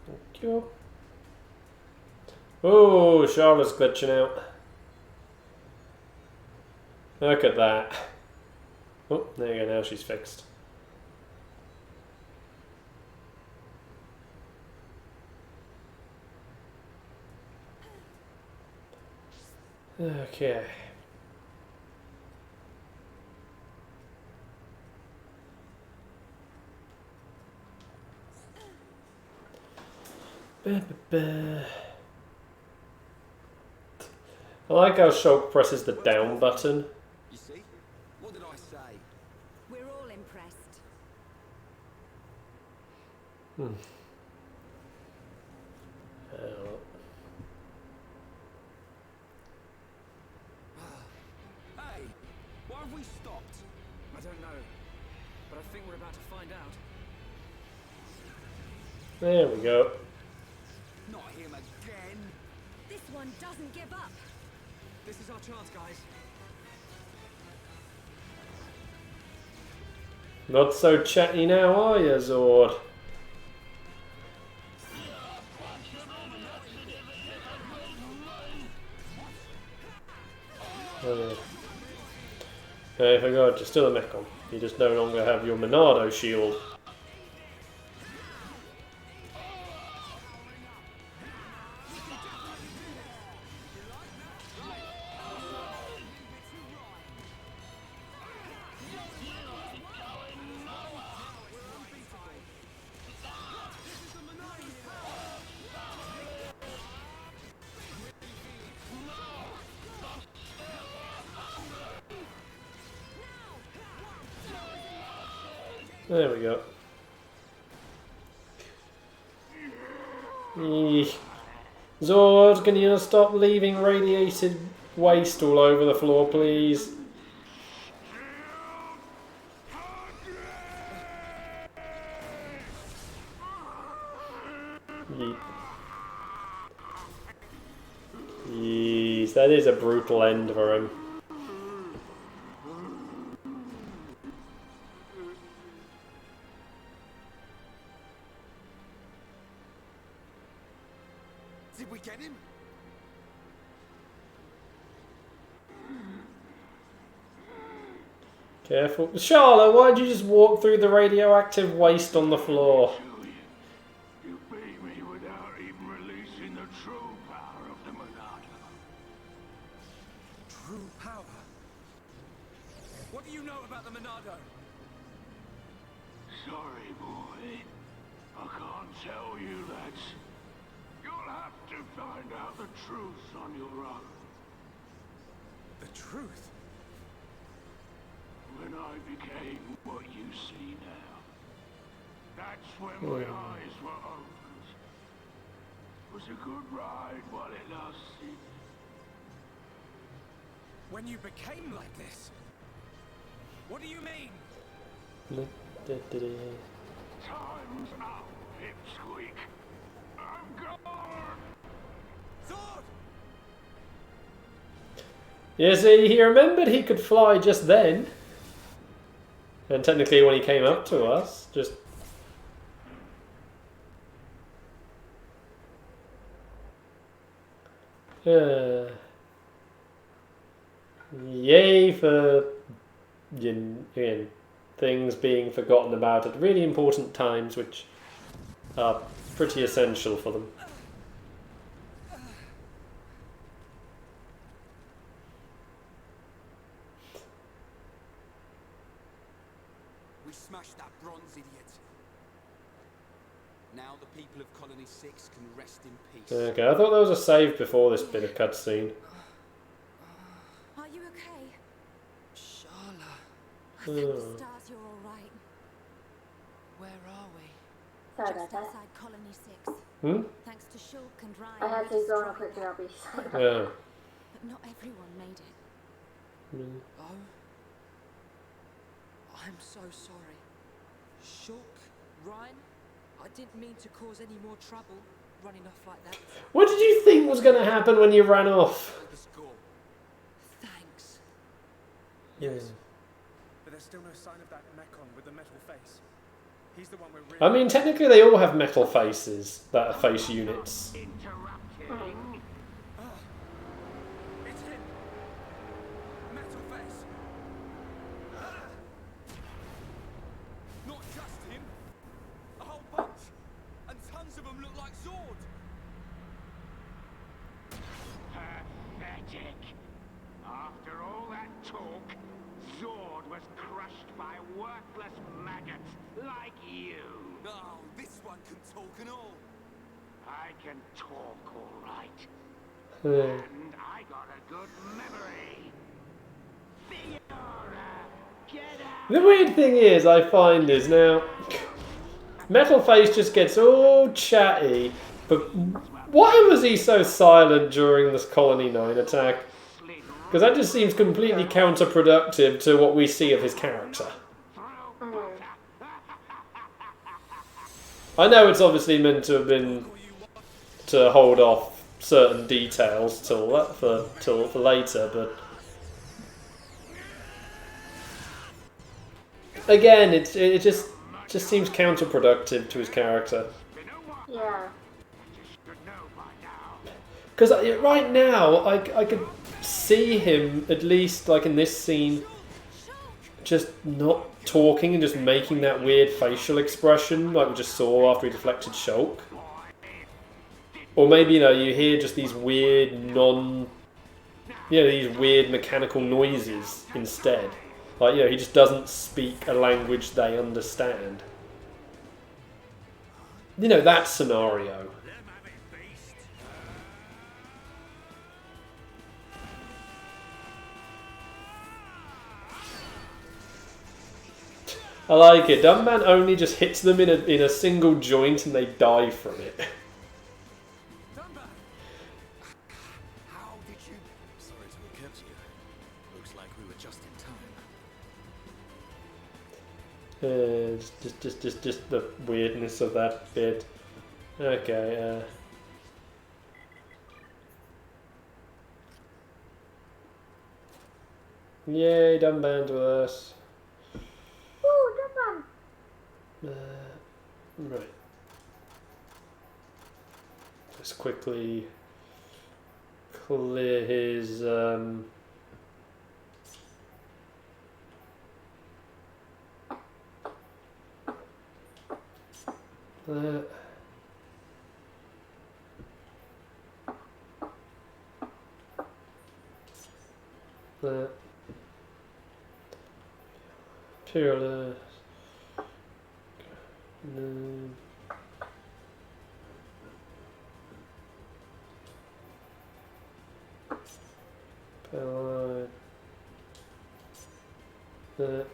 Thank you. Oh, Charlotte's glitching out. Look at that. Oh, there you go, now she's fixed. Okay. I like how Shulk presses the down button. You see? What did I say? We're all impressed. Hey, why have we stopped? I don't know, but I think we're about to find out. There we go. Not him again. This one doesn't give up. This is our chance, guys. Not so chatty now, are you, Zord? Hey, I forgot, you're still a Mechon. You just no longer have your Monado shield. There we go. Eesh. Zord, can you stop leaving radiated waste all over the floor, please? Yeesh, that is a brutal end for him. Did we get him? Careful. Charlotte, why'd you just walk through the radioactive waste on the floor? You beat me without even releasing the true power of the Monado. True power? What do you know about the Monado? Sorry, boy. I can't tell you that. You'll have to find out the truth on your own. The truth? When I became what you see now, that's when my eyes were opened. It was a good ride while it lasted. When you became like this? What do you mean? Time's up, Pipsqueak. I'm gone! You see, he remembered he could fly just then. And technically when he came up to us, just... Yay for things being forgotten about at really important times, which are pretty essential for them. We smashed that bronze idiot. Now the people of Colony 6 can rest in peace. Okay, I thought there was a save before this bit of cutscene. Are you okay? Shala, I think the stars you're alright. where are we? Sorry Just about that. outside Colony 6. Hmm? Thanks to Shulk and Ryan. I had we to go on a destroyed quick that. rubbish. Yeah. But not everyone made it. Oh, I'm so sorry. Shulk, Ryan, I didn't mean to cause any more trouble running off like that. What did you think was going to happen when you ran off? The score. Thanks. Yes. But there's still no sign of that Mechon with the metal face. He's the one we're really... I mean, technically they all have metal faces that are face units. It's him! Metal face! Not just him. A whole bunch. And tons of them look like Zord. Pathetic. After all that talk, Zord was crushed by worthless maggots like you. Oh, this one can talk and all. I can talk all right. Hmm. And I got a good memory. Fiora, get out! The weird thing is, I find is now, Metal Face just gets all chatty, but why was he so silent during this Colony 9 attack? Because that just seems completely counterproductive to what we see of his character. I know it's obviously meant to have been to hold off certain details till for later, but again, it just seems counterproductive to his character. Yeah. Because right now, I could see him, at least like in this scene, just not talking and just making that weird facial expression like we just saw after he deflected Shulk. Or maybe, you hear just these weird these weird mechanical noises instead. Like, he just doesn't speak a language they understand. That scenario. I like it. Dumbman only just hits them in a single joint and they die from it. Dunbar! How did you... Sorry to have kept you. Looks like we were just in time. Just the weirdness of that bit. Okay, Yay, Dumbman's with us. Ooh, good one. Right. Just quickly clear his that. That. Peerless. No. Palette. That.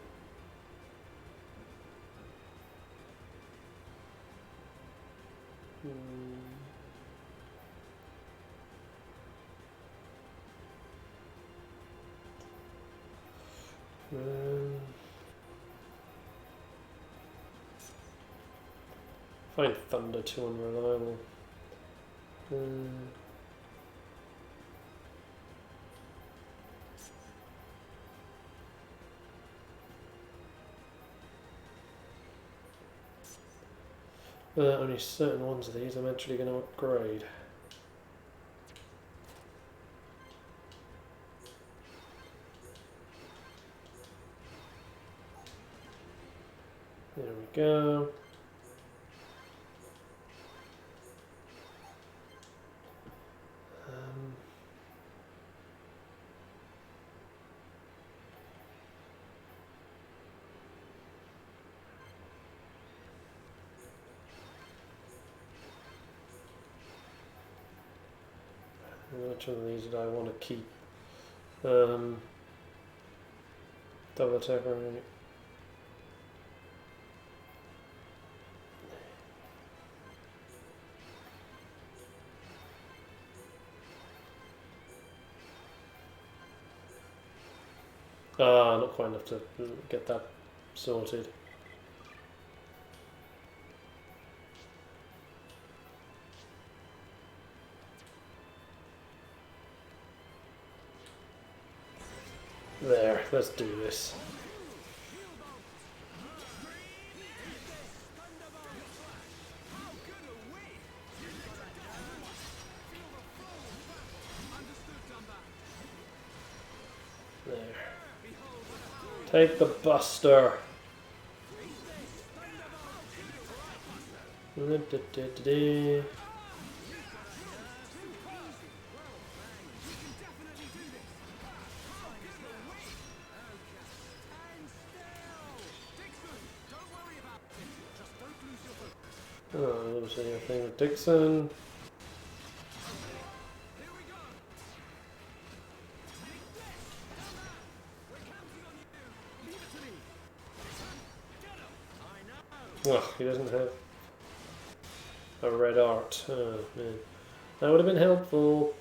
Find Thunder too unreliable. Only certain ones of these I'm actually going to upgrade. There we go. Which one of these did I want to keep? Double attack running. Not quite enough to get that sorted. There, let's do this. There. Take the buster. Oh, I didn't see anything with Dixon. Oh, he doesn't have a red art. Oh, man. That would have been helpful.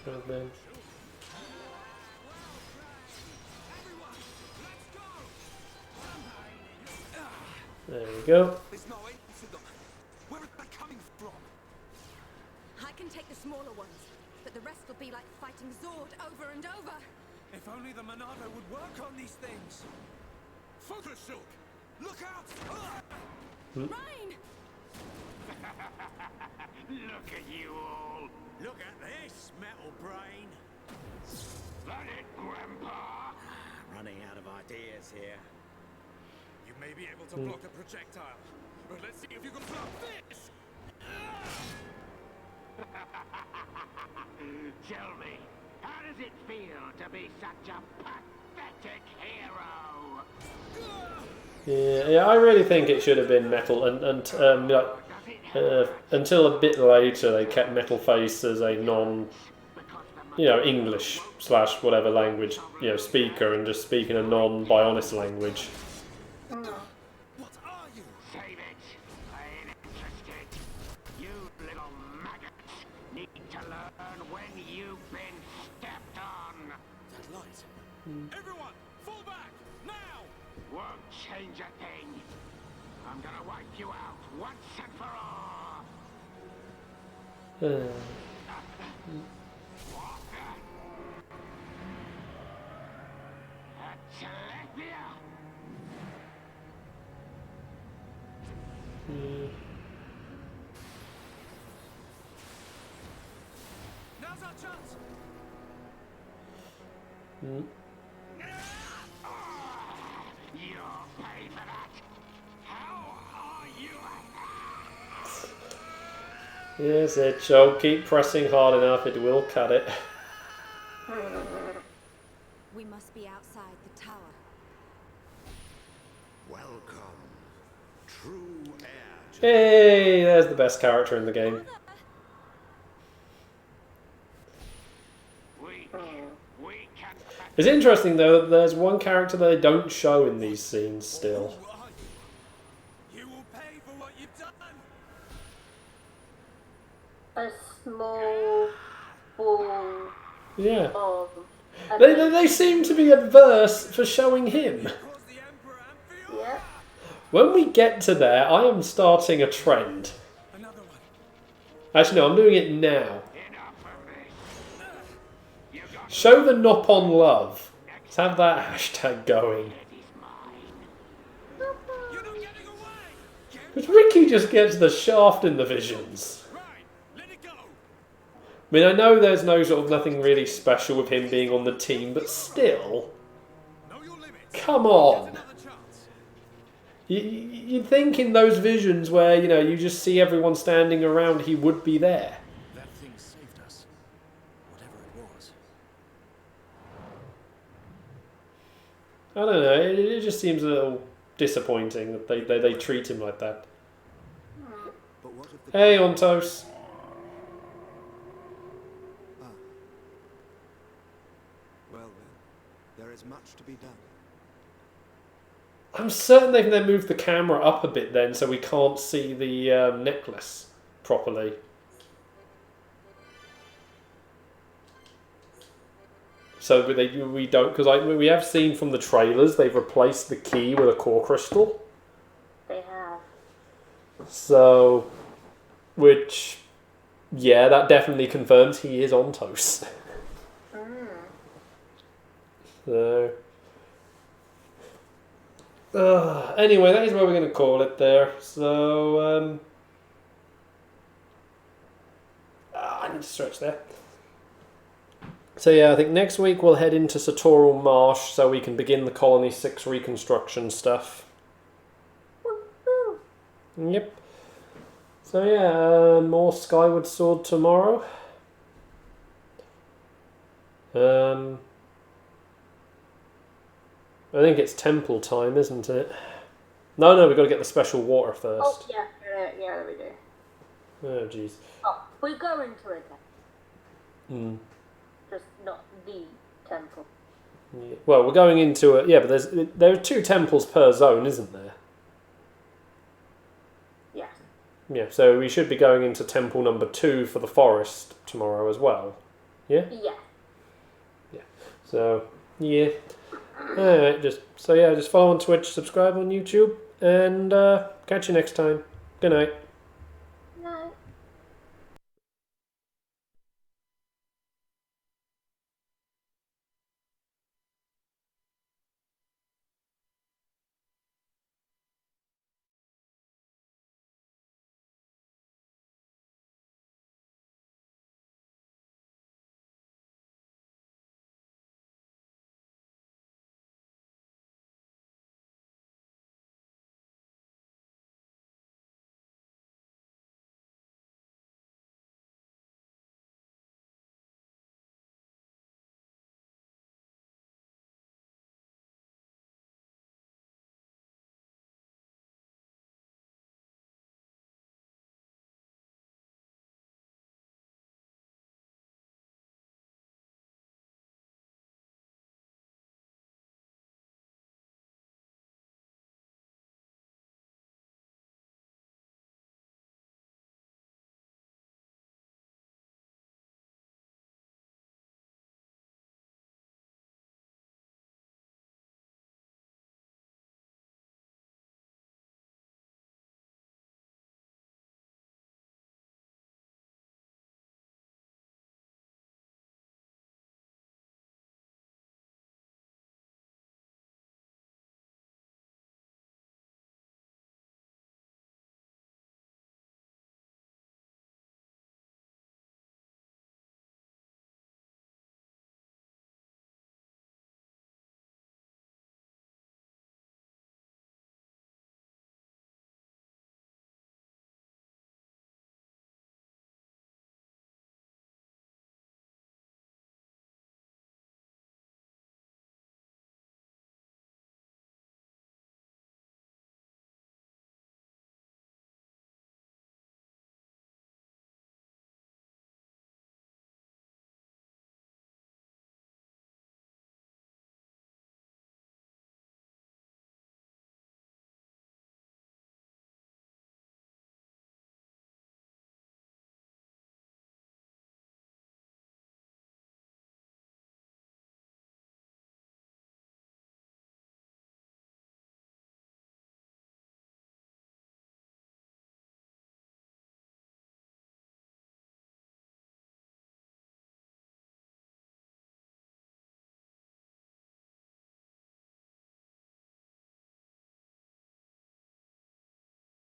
Red bench. There we go. There's no end to them. Where are they coming from? I can take the smaller ones, but the rest will be like fighting Zord over and over. If only the Monado would work on these things. Focus, Shulk! Look out! Rhine! Look at you all! Look at this, metal brain. That it, Grandpa? Running out of ideas here. You may be able to block a projectile, but let's see if you can block this! Tell me, how does it feel to be such a pathetic hero? Yeah, I really think it should have been metal, and until a bit later they kept Metal Face as a English / whatever language, speaker, and just speaking a non-Bionis language. What are you? Save it. I ain't interested. You little maggots need to learn when you've been stepped on. That light. Everyone, fall back! Now! Won't change a thing. I'm gonna wipe you out once and for all. Telephia! Now's our chance! You'll pay for that. How are you? Yes, it shall. Keep pressing hard enough, it will cut it. We must be outside the tower. Welcome, true heir. Hey, there's the best character in the game. We can. It's interesting though that there's one character that they don't show in these scenes still. Who are you? You will pay for what you've done! A small ball Yeah. of... They seem to be adverse for showing him. Cause the Emperor and Fiora! Yeah. When we get to there, I am starting a trend. Another one. Actually, no, I'm doing it now. Enough of this. You got Show the Nop on Love. Let's have that hashtag going. You're not getting away! Because Ricky just gets the shaft in the visions. Right, let it go. I mean, I know there's no sort of nothing really special with him being on the team, but still, Know your limits. come on. Another chance. You'd think in those visions where, you know, you just see everyone standing around, he would be there. That thing saved us. Whatever it was. I don't know, it just seems a little disappointing that they treat him like that. But what if the Hey, Ontos. Well then, there is much to be done. I'm certain they've then moved the camera up a bit then so we can't see the necklace properly. So we don't, because we have seen from the trailers they've replaced the key with a core crystal. They have. So, which, yeah, that definitely confirms he is Ontos. So, anyway, that is where we're going to call it there. So, I need to stretch there. So yeah, I think next week we'll head into Satoral Marsh so we can begin the Colony 6 reconstruction stuff. Yep. So yeah, more Skyward Sword tomorrow. I think it's temple time, isn't it? No, we've got to get the special water first. Oh, yeah, we do. Oh, jeez. Oh, we go into it then. Mm. Just not the temple. Yeah. Well, we're going into it. Yeah, but there are 2 temples per zone, isn't there? Yeah. Yeah, so we should be going into temple number 2 for the forest tomorrow as well. Yeah? Yeah. Yeah. So, yeah. Alright, just follow on Twitch, subscribe on YouTube, and catch you next time. Good night.